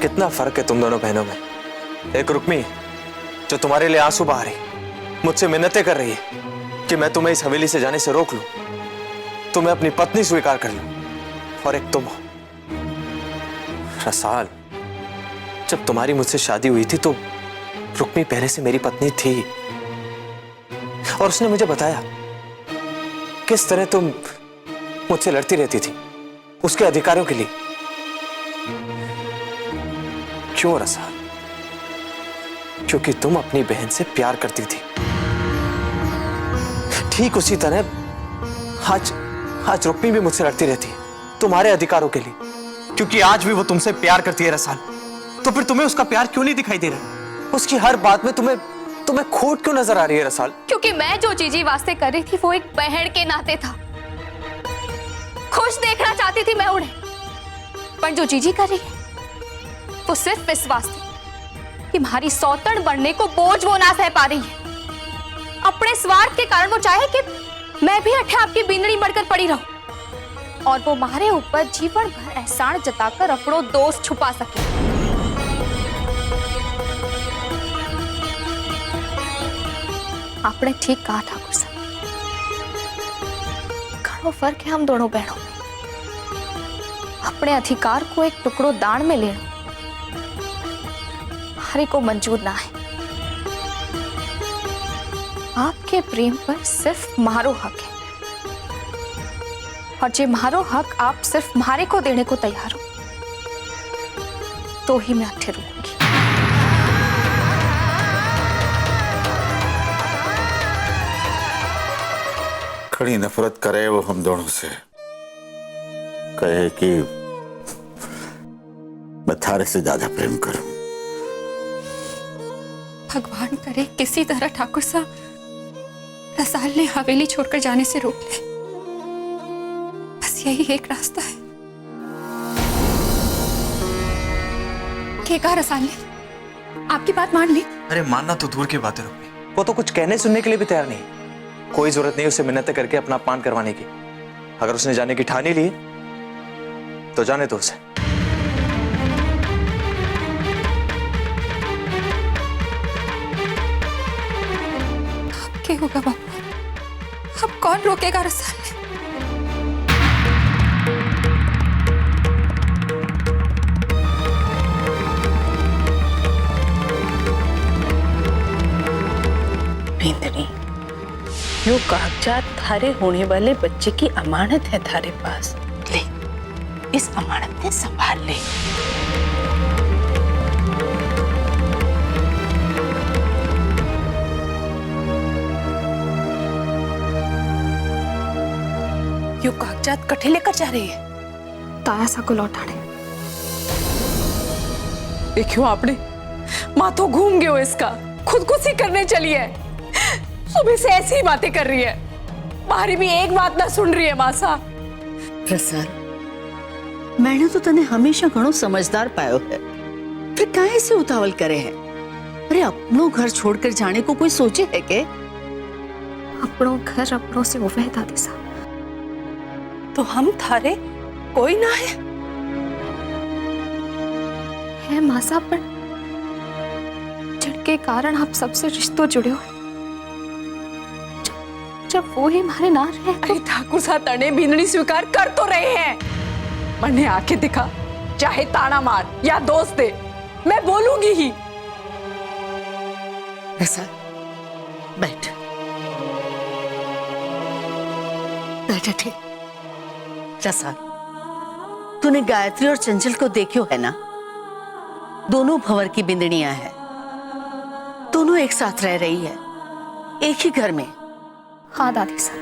कितना फर्क है तुम दोनों बहनों में। एक रुक्मी जो तुम्हारे लिए आंसू बहा रही, मुझसे मिन्नतें कर रही है कि मैं तुम्हें इस हवेली से जाने से रोक लूं, तुम्हें अपनी पत्नी स्वीकार कर लूं, और एक तुम हो रसाल। जब तुम्हारी मुझसे शादी हुई थी तो रुक्मी पहले से मेरी पत्नी थी, और उसने मुझे बताया किस तरह तुम मुझसे लड़ती रहती थी उसके अधिकारों के लिए। क्यों रसाल? क्योंकि तुम अपनी बहन से प्यार करती थी। ठीक उसी तरह आज रुक्मी भी मुझसे लड़ती रहती है तुम्हारे अधिकारों के लिए, क्योंकि आज भी वो तुमसे प्यार करती है रसाल। तो फिर तुम्हें उसका प्यार क्यों नहीं दिखाई दे रहा? उसकी हर बात में तुम्हें तुम्हें खोट क्यों नजर आ रही है रसाल? क्योंकि मैं जो जीजी वास्ते कर रही थी वो एक बहन के नाते था। खुश देखना चाहती थी मैं उन्हें, पर जो जीजी कर रही है वो सिर्फ इस वास्ते कि हमारी सौतन बनने को बोझ वो ना सह पा रही है। अपने स्वार्थ के कारण वो चाहे कि मैं भी अठे आपकी बिंदड़ी बढ़कर पड़ी रहूं और वो हमारे ऊपर जीवन भर एहसान जताकर अपनो दोष छुपा सके। आपने ठीक कहा ठाकुर साहब, घणो फर्क है हम दोनों बहनों में। अपने अधिकार को एक टुकड़ो दान में लेना हरे को मंजूर ना है। आपके प्रेम पर सिर्फ मारो हक है और जे मारो हक आप सिर्फ मारे को देने को तैयार हो तो ही मैं अठे रुकूंगी। खड़ी नफरत करे वो हम दोनों से, कहे कि मैं थारे से ज्यादा प्रेम करूं। भगवान करे किसी तरह ठाकुर साहब रसाल ने हवेली छोड़कर जाने से रोक ले। बस यही एक रास्ता है। क्या कहा रसाल ने? आपकी बात मान ली? अरे मानना तो दूर की बात है रुक्मी, वो तो कुछ कहने सुनने के लिए भी तैयार नहीं। कोई जरूरत नहीं उसे मिन्नतें करके अपना अपमान करवाने की। अगर उसने जाने की ठानी ली तो जाने दो उसे। अब क्या होगा बाबू? अब कौन रोकेगा रसाल ने? बिंदनी, यो कागजात थारे होने वाले बच्चे की अमानत है थारे पास। ले, इस अमानत ने संभाल ले। यो कागजात कठे लेकर जा रही है? तायासा को लौटाने। देखियो आपने माथो घूम गयो इसका, खुदकुशी करने चली है। सुबह से ऐसी ही बातें कर रही है, बाहरी भी एक बात ना सुन रही है। मासा रसाल, मैंने तो तने हमेशा घणो समझदार पायो है, फिर काहे से उतावल करे है? अरे अपनो घर छोड़कर जाने को कोई सोचे है के? अपनों घर अपनों से उवे दादी साहब। तो हम थारे कोई ना है मासा, पर जिनके कारण आप सबसे रिश्तों जुड़े हो, जब वो ही हमारे ना रहे तो... अरे ठाकुर साहब तने बिंदनी स्वीकार कर तो रहे हैं। मने आंखें दिखा, चाहे ताना मार या दोस्त दे, मैं बोलूंगी ही। रसाल, बैठ बैठ। ठीक रसाल, तूने गायत्री और चंचल को देखियो है ना? दोनों भंवर की बिंदनियां हैं, दोनों एक साथ रह रही है, एक ही घर में। हाँ दादी साहब,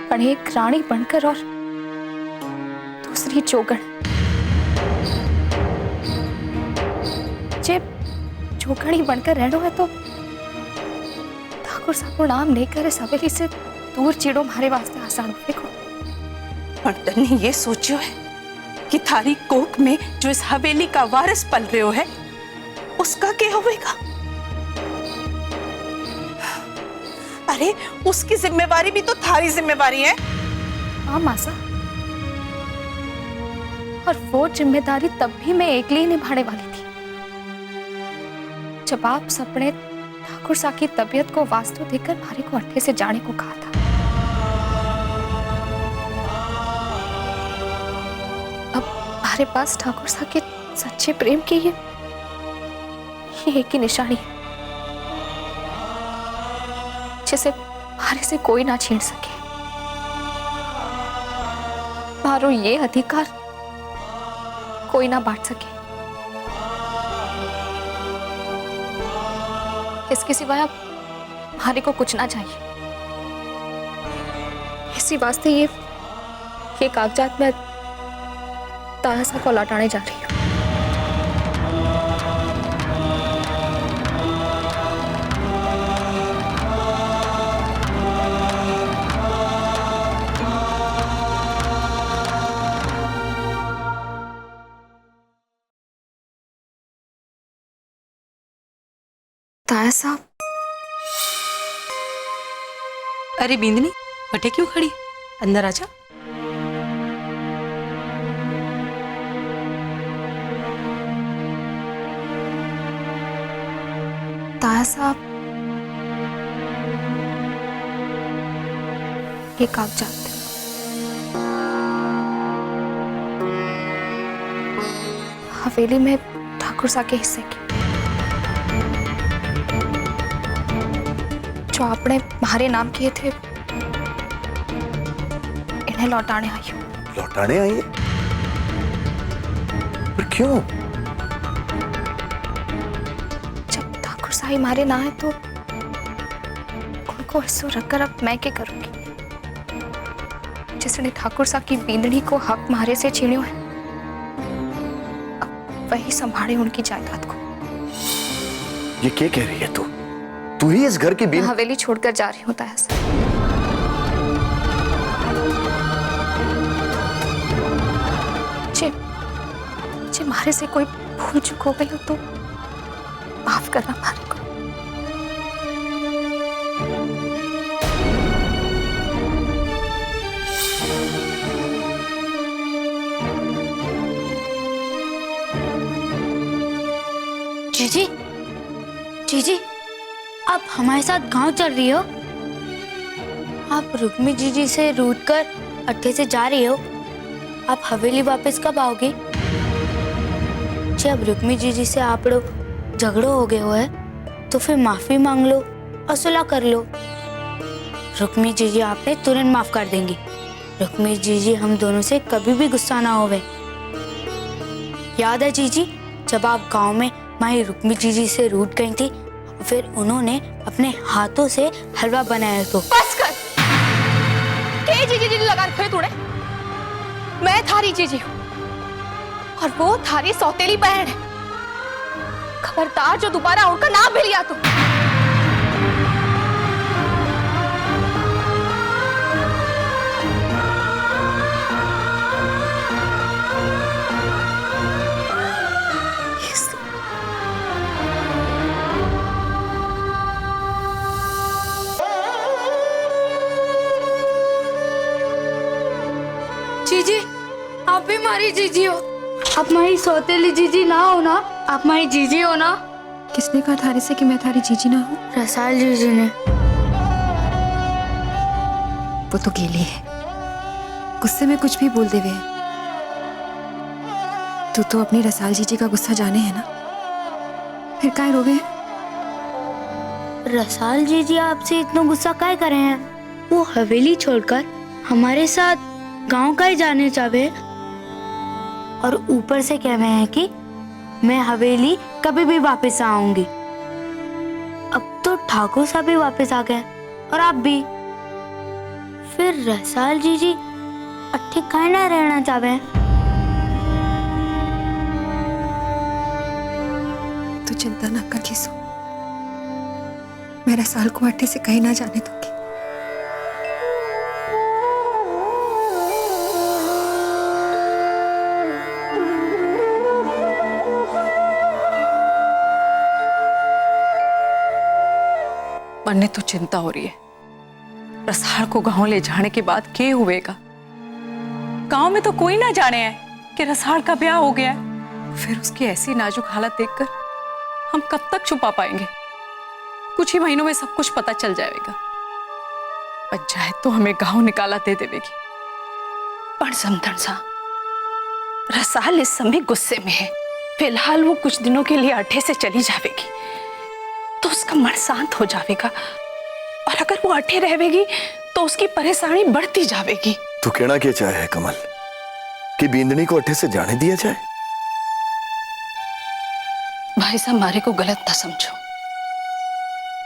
पर एक रानी बनकर और दूसरी चौगण। जे चौगणी बनकर रहना है तो ठाकुर साहब को नाम लेकर इस हवेली से दूर चीड़ो हमारे वास्ते आसान हो। पर तन्ने ये सोचियो है कि थारी कोख में जो इस हवेली का वारिस पल रहे है उसका क्या होगा? अरे उसकी जिम्मेवारी भी तो थारी जिम्मेवारी है। हाँ मासा, और वो जिम्मेदारी तब भी मैं अकेले ही निभाने वाली थी जब आप सबने ठाकुर साहब की तबीयत को वास्तव देकर हमारे को अट्ठे से जाने को कहा था। अब हमारे पास ठाकुर साहब के सच्चे प्रेम की ये एक ही निशानी है जिसे हमारे से कोई ना छीन सके। मारो ये अधिकार कोई ना बांट सके। इसके सिवाय अब हमारे को कुछ ना चाहिए। इसी वास्ते ये कागजात में तायासा को लौटाने जा रही हूँ। ताया साहब, अरे बिंदनी, बटे क्यों खड़ी? अंदर आजा। ताया साहब, ये कागजात हवेली में ठाकुर साहब के हिस्से की, जो आपने हमारे नाम किए थे, इन्हें लौटाने आई हूँ। लौटाने आई है? पर क्यों? जब ठाकुर साहब हमारे ना है तो उनको हिस्सों रखकर अब मैं क्या करूंगी? जिसने ठाकुर साहब की बींदड़ी को हक मारे से छीनियो है, अब वही संभाले उनकी जायदाद को। ये क्या कह रही है तू? तू ही इस घर की मैं हवेली छोड़कर जा रही हूँ ताया साहब। जे मारे से कोई भूल चूक हो गई हो तो माफ करना मारे को। जीजी, जीजी, आप हमारे साथ गांव चल रही हो? आप रुक्मी जीजी से रूठ कर अट्ठे से जा रही हो? आप हवेली वापस कब आओगी? जब रुक्मी जीजी से आप लोग झगड़ो हो गए हो है तो फिर माफी मांग लो और सुलह कर लो। रुक्मी जीजी आपने तुरंत माफ कर देंगी। रुक्मी जीजी हम दोनों से कभी भी गुस्सा ना होवे। याद है जीजी, जब आप गांव में माई रुक्मी जीजी से रूठ गई थी, फिर उन्होंने अपने हाथों से हलवा बनाया तो। बस कर। के जीजी जीजी लगा रखे तूने? मैं थारी जीजी हूँ और वो थारी सौतेली बहन है। खबरदार जो दोबारा उनका नाम भी लिया तू। जीजी, आप भी हमारी जीजी हो। आप हमारी सौतेली जीजी ना हो ना, आप हमारी जीजी हो ना। किसने कहा थारे से कि मैं थारी जीजी ना हूँ? रसाल जीजी ने। वो तो गेली है, गुस्से में कुछ भी बोल देवे है। तू तो अपनी रसाल जीजी का गुस्सा जाने है ना, फिर काहे रोवे है? रसाल जीजी आपसे इतना गुस्सा काहे करे हैं? वो हवेली छोड़कर हमारे साथ गांव का ही जाने चाहे और ऊपर से कह रहे हैं कि मैं हवेली कभी भी वापस आऊंगी। अब तो ठाकुर साहब भी वापस आ गए और आप भी। फिर रसाल जीजी अट्ठे काहे ना रहना चाहे? तू चिंता ना कर किसो, मैं रसाल को अट्ठे से कहीं ना जाने दूंगी। मन्ने तो चिंता हो रही है। रसाल को गांव ले जाने के बाद क्या हुएगा? गांव में तो कोई ना जाने है कि रसाल का ब्याह हो गया है। फिर उसकी ऐसी नाजुक हालत देखकर हम कब तक छुपा पाएंगे? कुछ ही महीनों में सब कुछ पता चल जाएगा। पंचायत तो हमें गांव निकाला दे देगी। पर समधन सा, रसाल इस समय गुस्से में है। फिलहाल वो कुछ दिनों के लिए अट्ठे से चली जाएगी तो उसका मन शांत हो जाएगा, और अगर वो अट्ठे रहेगी तो उसकी परेशानी बढ़ती जाएगी। तू कहना क्या चाहे है कमल, कि बींदनी को अट्ठे से जाने दिया जाए? भाई साहब, मारे को गलत ना समझो।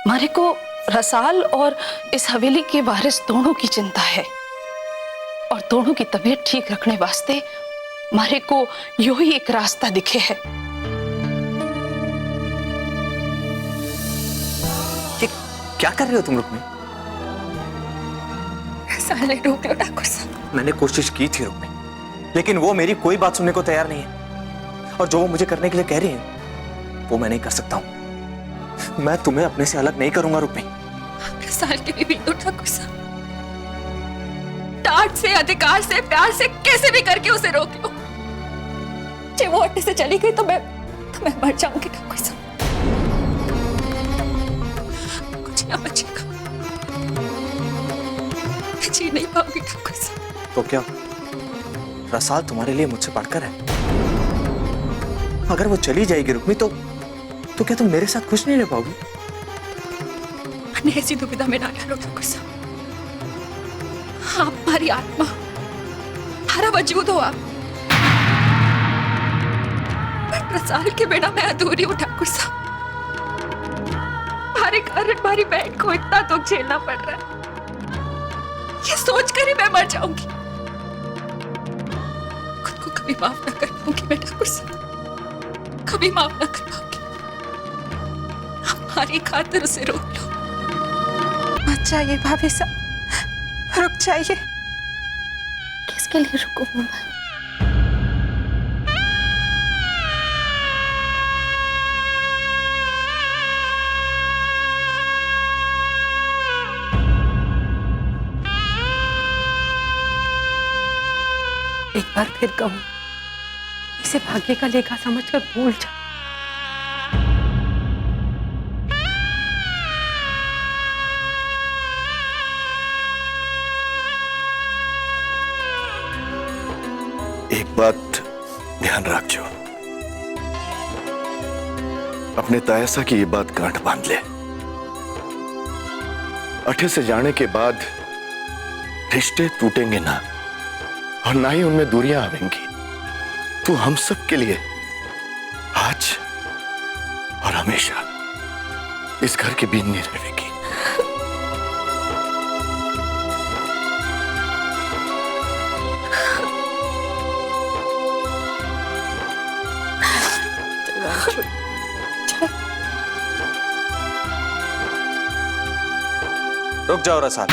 मारे को रसाल और इस हवेली के वारिस दोनों की चिंता है, और दोनों की तबीयत ठीक रखने वास्ते मारे को यो ही एक रास्ता दिखे है। क्या कर रहे हो तुम रुक्मी? साले रोक लो ठाकुर साहब। मैंने कोशिश की थी रुक्मी, लेकिन वो मेरी कोई बात सुनने को तैयार नहीं है, और जो वो मुझे करने के लिए कह रही है वो मैं नहीं कर सकता हूं। मैं तुम्हें अपने से अलग नहीं करूंगा रुक्मी। रसाल के भी बिंदु ठाकुर साहब, डांट से, अधिकार से, प्यार से कैसे भी करके उसे रोक लो। जब वो हटने से चली गई तो मैं मर जाऊंगी ठाकुर साहब। कुछ ना बचेगा, मैं जी नहीं पाऊंगी ठाकुर साहब। तो क्या रसाल तुम्हारे लिए मुझसे बढ़कर है? अगर वो चली जाएगी रुक्मी तो क्या तुम मेरे साथ खुश नहीं रह पाओगी? मैंने ऐसी दुविधा में ना डालो ठाकुर साहब। आप हमारी आत्मा, हमारा वजूद हो आप। रसाल के बिना मैं अधूरी हूं ठाकुर साहब। हमारे कारण हमारी बहन को इतना दुख झेलना पड़ रहा है, ये सोचकर ही मैं मर जाऊंगी। खुद को कभी माफ ना कर पाऊंगी मैं ठाकुर साहब, कभी माफ ना कर पाऊंगी। हमारी खातिर उसे रोक लो। मत जाइए भाभी साहब, रुक जाइए। किसके लिए रुको मैं? एक बार फिर कहूं, इसे भाग्य का लेखा समझकर भूल जा। एक बात ध्यान रखो, अपने तायसा की ये बात गांठ बांध ले। अठे से जाने के बाद रिश्ते टूटेंगे ना, और ना ही उनमें दूरियां आवेंगी। तू हम सब के लिए आज और हमेशा इस घर के बीच में रहेगी। रुक जाओ रसाल।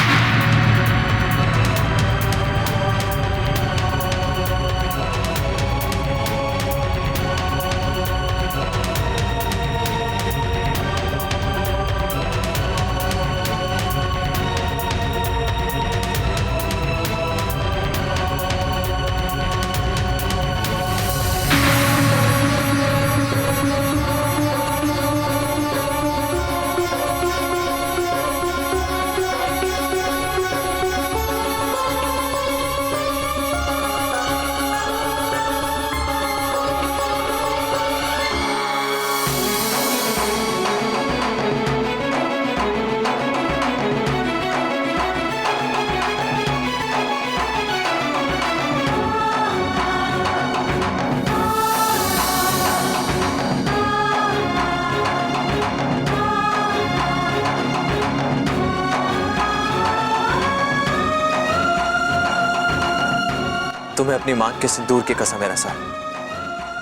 तुम्हें अपनी मां के सिंदूर की कसम है रसाल,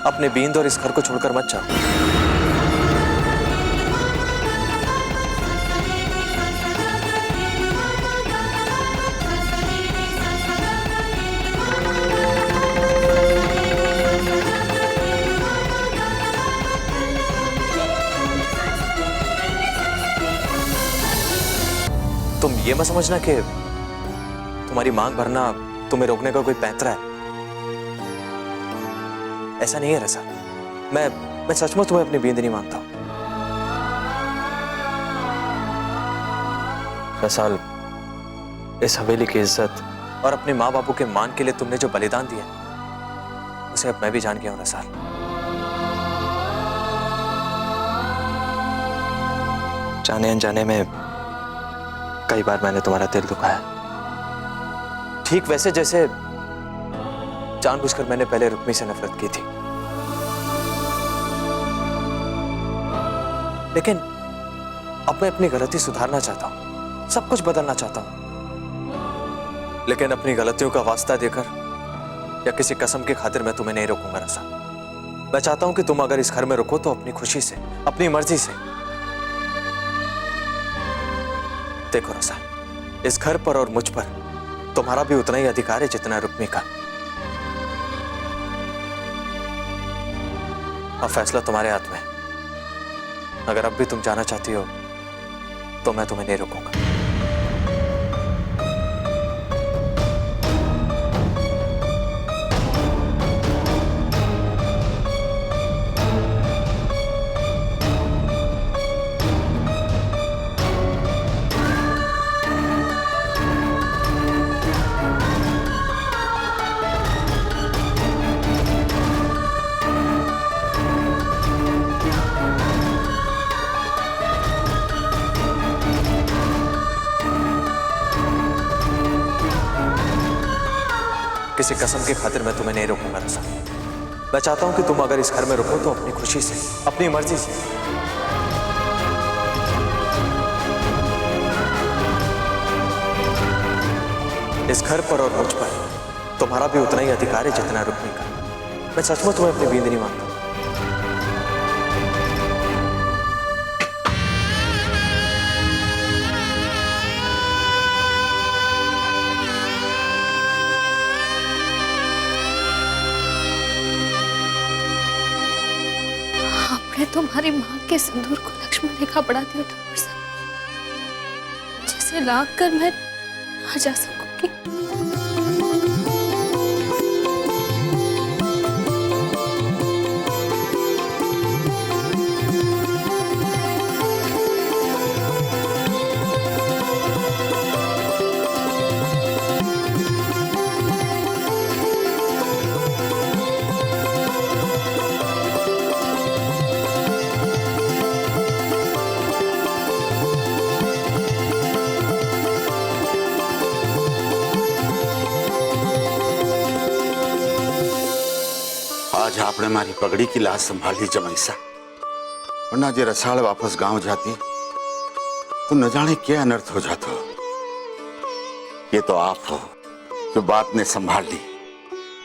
अपने बींद और इस घर को छोड़कर मत जाओ। तुम ये मत समझना कि तुम्हारी मांग भरना तुम्हें रोकने का कोई पैंतरा है। ऐसा नहीं है रसाल, मैं सचमुच तुम्हें अपनी बींद नहीं मांगता हूं। रसाल, इस हवेली की इज्जत और अपने माँ बापू के मान के लिए तुमने जो बलिदान दिया उसे अब मैं भी जान गया हूं रसाल। जाने अनजाने में कई बार मैंने तुम्हारा दिल दुखाया, ठीक वैसे जैसे जानबूझकर मैंने पहले रुक्मी से नफरत की थी। लेकिन अब मैं अपनी गलती सुधारना चाहता हूं, सब कुछ बदलना चाहता हूं। लेकिन अपनी गलतियों का वास्ता देकर या किसी कसम की खातिर मैं तुम्हें नहीं रोकूंगा रसा। मैं चाहता हूं कि तुम अगर इस घर में रुको तो अपनी खुशी से, अपनी मर्जी से। देखो रसा, इस घर पर और मुझ पर तुम्हारा भी उतना ही अधिकार है जितना रुक्मी का। अब फैसला तुम्हारे हाथ में है। अगर अब भी तुम जाना चाहती हो तो मैं तुम्हें नहीं रोकूंगा। किसी कसम की खातिर मैं तुम्हें नहीं रोकूंगा रसा। मैं चाहता हूं कि तुम अगर इस घर में रुको तो अपनी खुशी से, अपनी मर्जी से। इस घर पर और मुझ पर तुम्हारा भी उतना ही अधिकार है जितना रुकने का। मैं सचमुच तुम्हें अपनी बींद नहीं मांगता। आपने तुम्हारी माँ के सिंदूर को लक्ष्मण रेखा बढ़ा दिया ठाकुर साहब, जिसे लाग कर मैं ना जा सकूंगी। आज आपने हमारी पगड़ी की लाज संभाल ली जमैसा, वरना जे रसाल वापस गांव जाती तो न जाने क्या अनर्थ हो जाता। ये तो आप हो जो बात ने संभाल ली।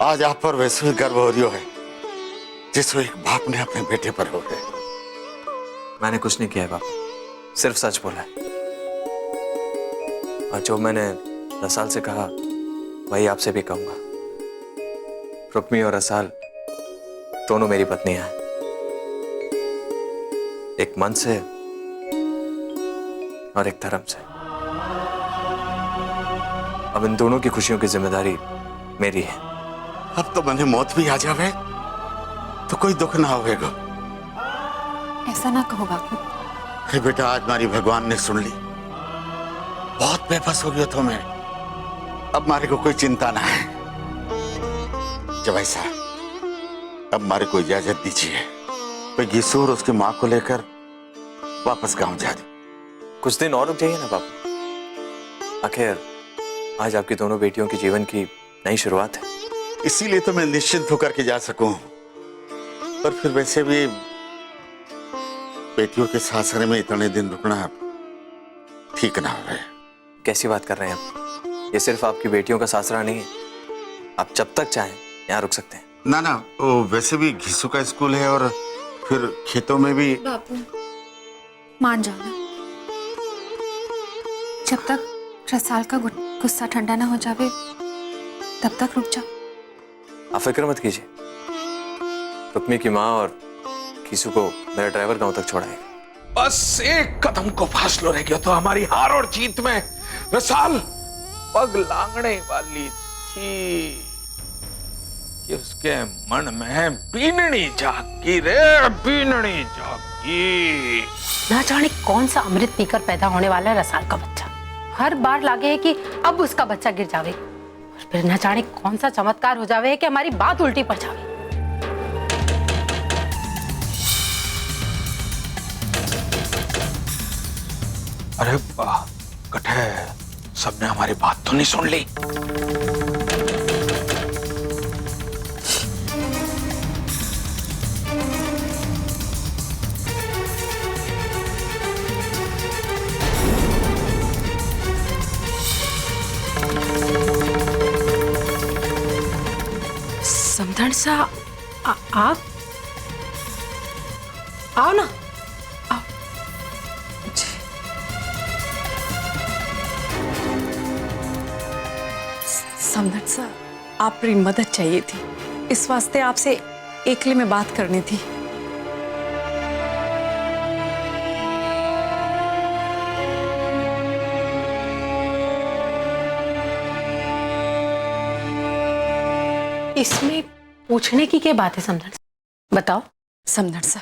आज आप पर वैसे ही गर्व हो रही है जिसको एक बाप ने अपने बेटे पर हो गए। मैंने कुछ नहीं किया है बाबू, सिर्फ सच बोला है। और जो मैंने रसाल से कहा वही आपसे भी कहूंगा। रुक्मी और रसाल दोनों मेरी पत्नियां हैं, एक मन से और एक धर्म से। अब इन दोनों की खुशियों की जिम्मेदारी मेरी है। अब तो मैंने मौत भी आ जावे तो कोई दुख ना होगा। ऐसा ना कहो बापू। हे बेटा, आज हमारी भगवान ने सुन ली। बहुत बेबस हो गया तो मैं, अब हमारे को कोई चिंता ना है। जब ऐसा, अब हमारे को इजाजत दीजिए। कोई गीसू और उसकी माँ को लेकर वापस गांव जा दे। कुछ दिन और रुक जाइए ना बाबू। आखिर आज आपकी दोनों बेटियों के जीवन की नई शुरुआत है। इसीलिए तो मैं निश्चिंत होकर के जा सकूं। पर फिर वैसे भी बेटियों के सासरे में इतने दिन रुकना ठीक ना है। कैसी बात कर रहे हैं आप? ये सिर्फ आपकी बेटियों का सासरा नहीं है, आप जब तक चाहें यहाँ रुक सकते हैं। ना ना, वो वैसे भी घिसू का स्कूल है और फिर खेतों में भी। बापू मान जाओ ना, जब तक रसाल का गुस्सा ठंडा ना हो जावे तब तक रुक जाओ। आप फिक्र मत कीजिए, रुक्मी की माँ और खीसू को मेरा ड्राइवर गांव तक छोड़ाएगा। बस एक कदम को फासलो रह गया तो हमारी हार और जीत में रसाल पग लांगने वाली थी कि उसके मन में बीननी जागी रे, बीननी जागी। ना जाने कौन सा अमृत पीकर पैदा होने वाला है रसाल का बच्चा। हर बार लागे है कि अब उसका बच्चा गिर जावे और फिर ना जाने कौन सा चमत्कार हो जावे कि हमारी बात उल्टी पड़ जावे। अरे कठे, सबने हमारी बात तो नहीं सुन ली। समधन सा आप आओ ना, आओ। समधन सा, आपकी मदद चाहिए थी, इस वास्ते आपसे एकले में बात करनी थी। इसमें पूछने की क्या बात है समधन? बताओ। समधन सा,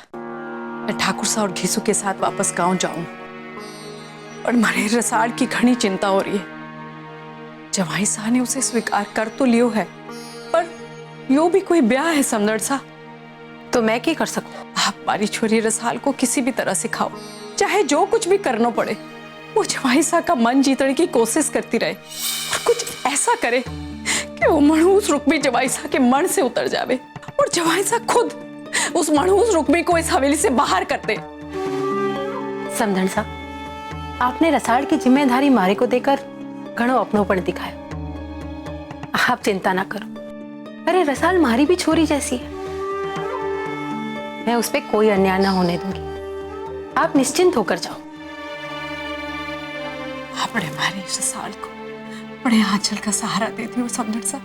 मैं ठाकुर सा और घीसू के साथ वापस गांव जाऊं और मारे रसाल की घनी चिंता हो रही है। जवाई साह ने उसे स्वीकार कर तो लियो है, पर यो भी कोई ब्याह है समधन सा। तो मैं क्या कर सकूं? आप हमारी छोरी रसाल को किसी भी तरह सिखाओ, चाहे जो कुछ भी करना पड़े। वो जवाई साह का मन जीतने की कोशिश करती रहे और कुछ ऐसा करे कि वो मनहूस रुक्मी जवाई साह के मन से उतर जावे और जवाई साह खुद उस मनहूस रुक्मी को इस हवेली से बाहर करते। समधन सा, आपने रसाल की जिम्मेदारी मारे को देकर घणो अपनोपन दिखाया। आप चिंता ना करो, अरे रसाल मारी भी छोरी जैसी है, मैं उस पर कोई अन्याय ना होने दूंगी। आप निश्चिंत होकर जाओ। बड़े मारे रसाल को बड़े आंचल का सहारा देती हूँ समझ सा।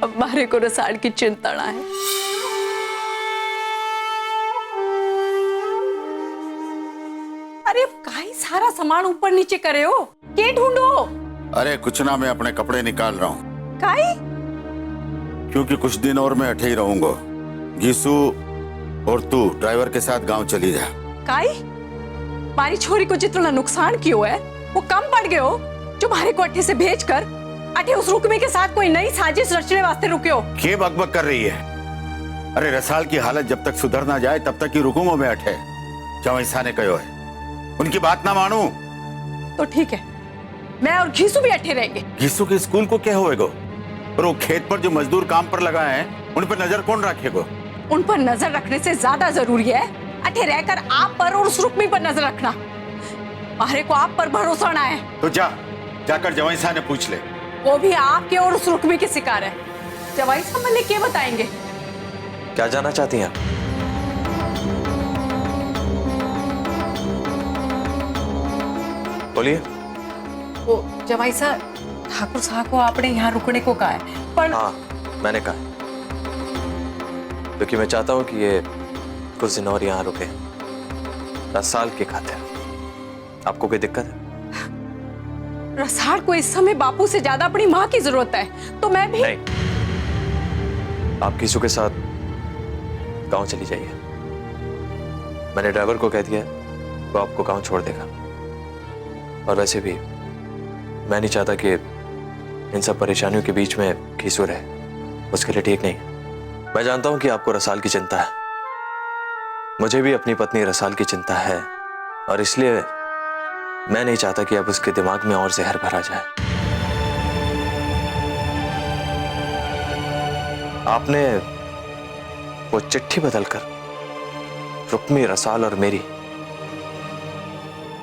अब मारे को रसाल की चिंता ना है। अरे काई सारा सामान ऊपर नीचे करे हो, क्या ढूंढो? अरे कुछ ना, मैं अपने कपड़े निकाल रहा हूँ। काई? क्योंकि कुछ दिन और मैं अठे ही रहूंगा। गीसू और तू ड्राइवर के साथ गांव चली जा। काई? मारी छोरी को जितना नुकसान किया है वो कम पड़ गए हो जो मारे को अठे से भेज कर अठे उस रुक्मी के साथ कोई नई साजिश रचने वास्ते रुके हो। क्या बकबक कर रही है? अरे रसाल की हालत जब तक सुधर ना जाए तब तक ही रुकूंगा मैं अठे। जवाईसा ने कहो है, उनकी बात ना मानू तो ठीक है, मैं और घीसू भी अठे रहेंगे। घीसू के स्कूल को क्या होएगा? और वो खेत पर जो मजदूर काम पर लगाए हैं उन पर नजर कौन रखेगा? उन पर नजर रखने से ज्यादा जरूरी है अठे रहकर आप पर और उस रुक्मी पर नजर रखना। मारे को आप पर भरोसा ना है तो जाकर जवाईसा ने पूछ ले। वो भी आपके और उस रुक्मी के शिकार है। जवाईसा मन क्या बताएंगे? क्या जानना चाहती हैं आप? बोलिए। वो जवाईसा, ठाकुर साहब को आपने यहाँ रुकने को कहा है, पर हाँ, मैंने कहा क्योंकि मैं चाहता हूं कि ये कुछ दिन और यहाँ रुके, रसाल की खातिर। आपको कोई दिक्कत है? रसाल को इस समय बापू से ज्यादा अपनी माँ की जरूरत है, तो मैं भी नहीं। आप घीसू के साथ गांव चली जाइए। मैंने ड्राइवर को कह दिया वो आपको गांव छोड़ देगा। और वैसे भी मैं नहीं चाहता कि इन सब परेशानियों के बीच में घीसू रहे, उसके लिए ठीक नहीं। मैं जानता हूं कि आपको रसाल की चिंता है, मुझे भी अपनी पत्नी रसाल की चिंता है, और इसलिए मैं नहीं चाहता कि अब उसके दिमाग में और जहर भरा जाए। आपने वो चिट्ठी बदलकर रुक्मी, रसाल और मेरी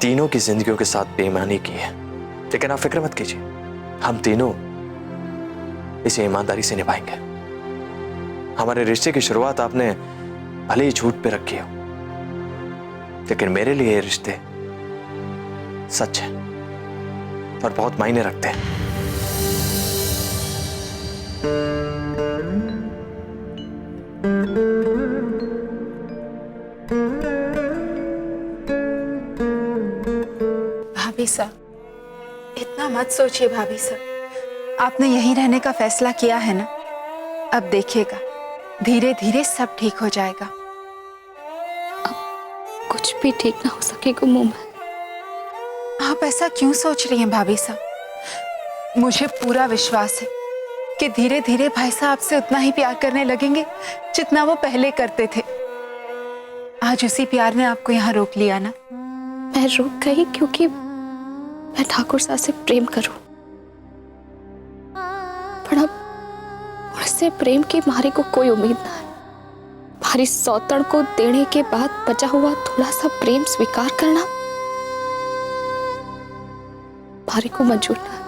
तीनों की जिंदगियों के साथ बेईमानी की है, लेकिन आप फिक्र मत कीजिए, हम तीनों इसे ईमानदारी से निभाएंगे। हमारे रिश्ते की शुरुआत आपने भले ही झूठ पे रखी हो, लेकिन मेरे लिए ये रिश्ते सच है और बहुत मायने रखते हैं। भाभी साहब, इतना मत सोचिए भाभी साहब, आपने यहीं रहने का फैसला किया है ना, अब देखिएगा धीरे धीरे सब ठीक हो जाएगा। अब कुछ भी ठीक ना हो सकेगा मुंह में। आप ऐसा क्यों सोच रही हैं भाभी साहब? मुझे पूरा विश्वास है कि धीरे धीरे भाई साहब आपसे उतना ही प्यार करने लगेंगे जितना वो पहले करते थे। आज उसी प्यार ने आपको यहाँ रोक लिया ना। मैं रुक गई क्योंकि मैं ठाकुर साहब से प्रेम करूं, पर अब उससे प्रेम की मारे को कोई उम्मीद ना है। भारी सौतन को देने के बाद बचा हुआ थोड़ा सा प्रेम स्वीकार करना भारी को मंजूर ना है।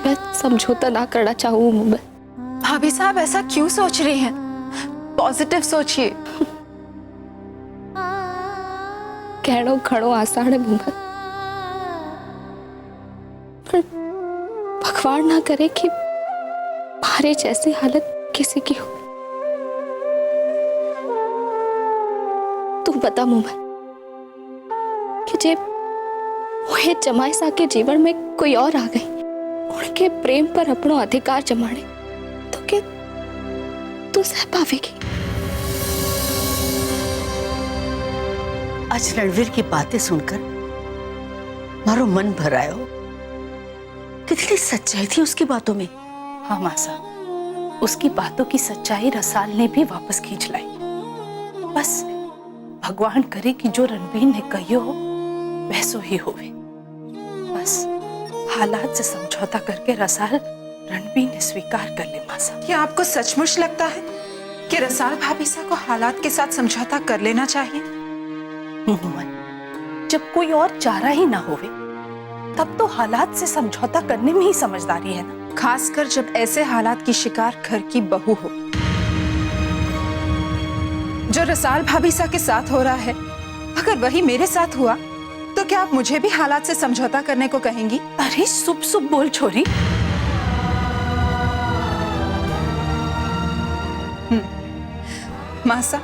मैं समझौता ना करना चाहूँ मैं। भाभी साहब ऐसा क्यों सोच रही हैं? पॉजिटिव सोचिए। कहना घणो आसान है मुंह में, पर भगवान ना करे कि भारे जैसी हालत किसी की हो। तुम बता मुंह में कि जे वो जमाई सा के जीवन में कोई और आ गई, उनके प्रेम पर अपनो अधिकार जमाने तो के तू सह पावेगी? आज रणवीर की बातें सुनकर मारो मन भर आयो। कितनी सच्चाई थी उसकी बातों में। हाँ मासा, उसकी बातों की सच्चाई रसाल ने भी वापस खींच लाई। बस भगवान करे कि जो रणबीर ने कहियो हो वैसो ही होवे। बस हालात से समझौता करके रसाल रणबीर ने स्वीकार कर ले। मासा, क्या आपको सचमुच लगता है कि रसाल भाभीसा को हालात के साथ समझौता कर लेना चाहिए? जब कोई और चारा ही ना होवे तब तो हालात से समझौता करने में ही समझदारी है ना। खासकर जब ऐसे हालात की शिकार घर की बहू हो। जो रसाल भाभीसा के साथ हो रहा है, अगर वही मेरे साथ हुआ तो क्या आप मुझे भी हालात से समझौता करने को कहेंगी? अरे सुप सुप बोल छोरी। मासा,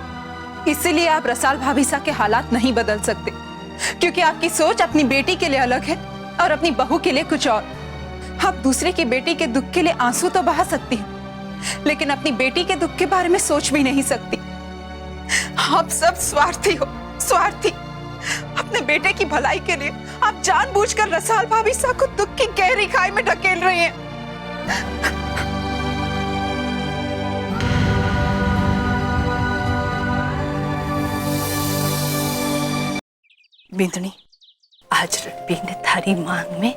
इसीलिए आप रसाल भाभीसा के हालात नहीं बदल सकते, क्योंकि आपकी सोच अपनी बेटी के लिए अलग है और अपनी बहू के लिए कुछ और। आप दूसरे की बेटी के दुख के लिए आंसू तो बहा सकती हैं, लेकिन अपनी बेटी के दुख के बारे में सोच भी नहीं सकती। आप सब स्वार्थी हो, स्वार्थी। अपने बेटे की भलाई के लिए आप जानबूझकर रसाल भाभीसा को दुख की गहरी खाई में ढकेल रही हैं। बिंदनी, आज रणबीर ने थारी मांग में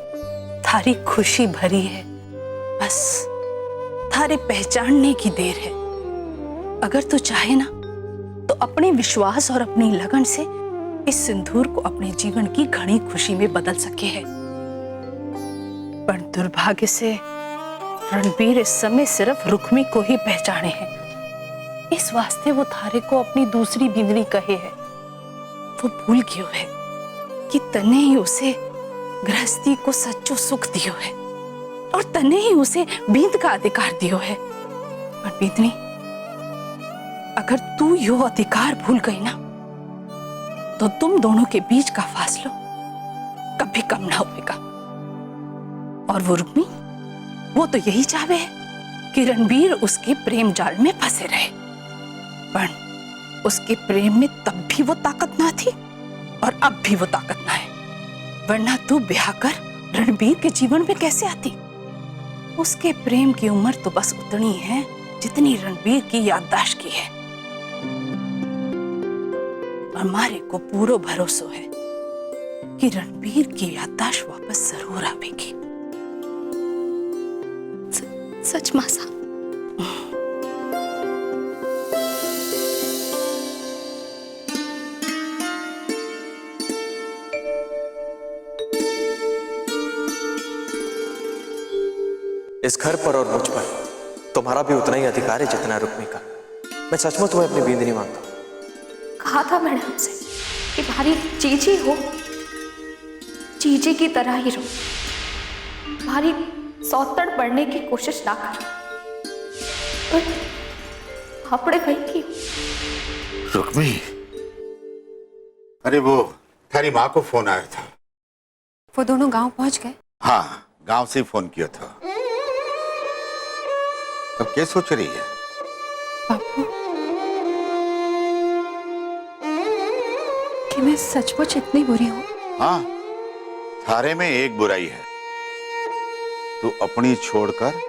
थारी खुशी भरी है। बस थारे पहचानने की देर है। अगर तू चाहे ना तो अपने विश्वास और अपनी लगन से इस सिंदूर को अपने जीवन की घनी खुशी में बदल सके है। पर दुर्भाग्य से रणबीर इस समय सिर्फ रुक्मी को ही पहचाने है। इस वास्ते वो थारे को अपनी दूसरी बिंदनी कहे है। वो भूल गयो है कि तने ही उसे गृहस्थी को सच्चो सुख दियो है और तने ही उसे बींद का अधिकार दियो है। पर बिंदनी, अगर तू यो अधिकार भूल गई ना तो तुम दोनों के बीच का फासला कभी कम ना होगा। और वो रुक्मी, वो तो यही चाहे है कि रणबीर उसके प्रेम जाल में फंसे रहे। पर उसके प्रेम में तब भी वो ताकत ना थी और अब भी वो ताकत ना है। वरना तू ब्याह कर रणबीर के जीवन में कैसे आती? उसके प्रेम की उम्र तो बस उतनी है जितनी रणबीर की याददाश्त की है। हमारे को पूरा भरोसा है कि रणबीर की याददाश्त वापस जरूर आवेगी। सच मासा? इस घर पर और मुझ पर तुम्हारा भी उतना ही अधिकार है जितना रुक्मी का। मैं सचमुच तुम्हें अपनी बिंदनी मांगता हूं। कहा था मैंने हमसे कि भारी चीजी हो, चीजी की तरह ही रहो, भारी सौतड़ पढ़ने की कोशिश ना करो। पर अपने भाई की रुक्मी, अरे वो थारी माँ को फोन आया था। वो दोनों गांव पहुंच गए? हाँ, गांव से ही फोन किया था। अब क्या सोच रही है? बापू, कि मैं सचमुच इतनी बुरी हूं? हाँ, थारे में एक बुराई है। तू अपनी छोड़कर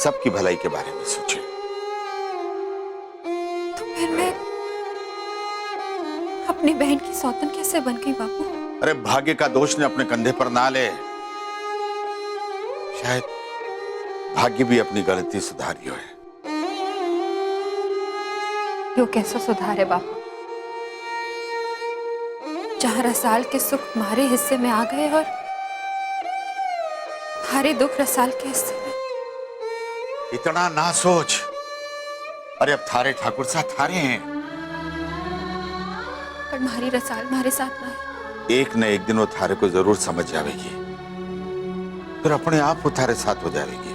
सबकी भलाई के बारे में सोचे। तो फिर मैं अपनी बहन की सौतन कैसे बन गई बापू? अरे भाग्य का दोष ने अपने कंधे पर ना ले। शायद भाग्य भी अपनी गलती सुधारियो है। यो कैसा सुधार है बापू? जहां रसाल के सुख हमारे हिस्से में आ गए और हमारे दुख रसाल के हिस्से में। इतना ना सोच। अरे अब थारे ठाकुर साहब थारे हैं। पर हमारी रसाल हमारे साथ ना है। एक न एक दिन वो थारे को जरूर समझ जाएगी, फिर अपने आप वो थारे साथ हो जाएगी।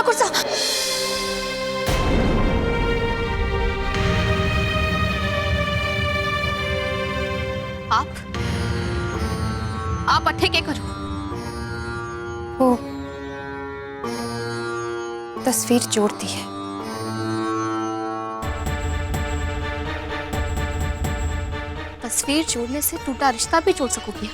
ठाकुर साहब, आप अठे के करो? वो तस्वीर जोड़ती है। तस्वीर जोड़ने से टूटा रिश्ता भी जोड़ सकोगी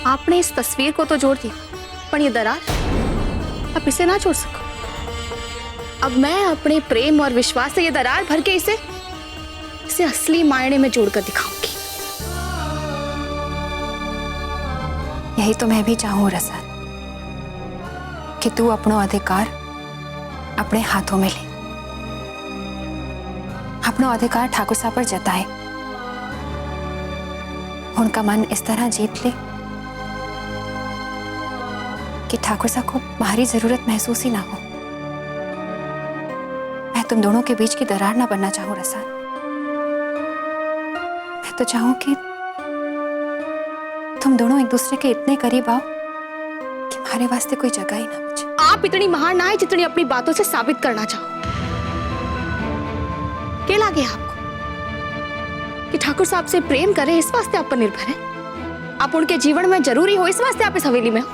आपने इस तस्वीर को तो जोड़ दिया, पर ये दरार आप इसे ना जोड़ सको। अब मैं अपने प्रेम और विश्वास से ये दरार भर के इसे असली मायने में जोड़कर दिखाऊंगी। यही तो मैं भी चाहूं रसाल, कि तू अपनो अधिकार अपने हाथों में ले, अपनो अधिकार ठाकुर साहब पर जताए, उनका मन इस तरह जीत ले कि ठाकुर साहब को बाहरी जरूरत महसूस ही ना हो। मैं तुम दोनों के बीच की दरार ना बनना चाहूं रसाल। मैं तो चाहूं कि तुम दोनों एक दूसरे के इतने करीब आओ कि हमारे वास्ते कोई जगह ही ना बचे। आप इतनी महान ना है जितनी अपनी बातों से साबित करना चाहो। क्या लगे आपको कि ठाकुर साहब से प्रेम करें इस वास्ते आप पर निर्भर है? आप उनके जीवन में जरूरी हो इस वास्ते आप इस हवेली में हो?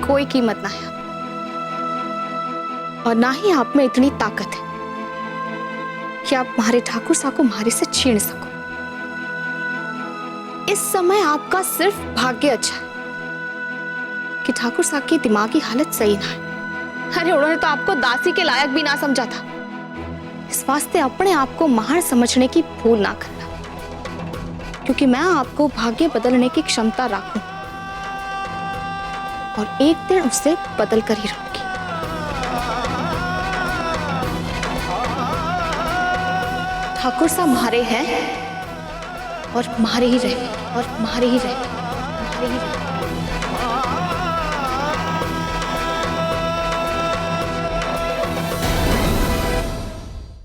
कोई कीमत ना है और ना ही आप में इतनी ताकत है कि आप हमारे ठाकुर साहब को हमारे से छीन सको। इस समय आपका सिर्फ भाग्य अच्छा है कि ठाकुर साहब की दिमागी हालत सही ना है। अरे उन्होंने तो आपको दासी के लायक भी ना समझा था। इस वास्ते अपने आप को महान समझने की भूल ना करना, क्योंकि मैं आपको भाग्य बदलने की क्षमता रखूं और एक दिन उससे बदल कर ही रहूंगी। ठाकुर साहब हमारे हैं और हमारे ही रहे और हमारे ही रहे, हमारे ही रहे।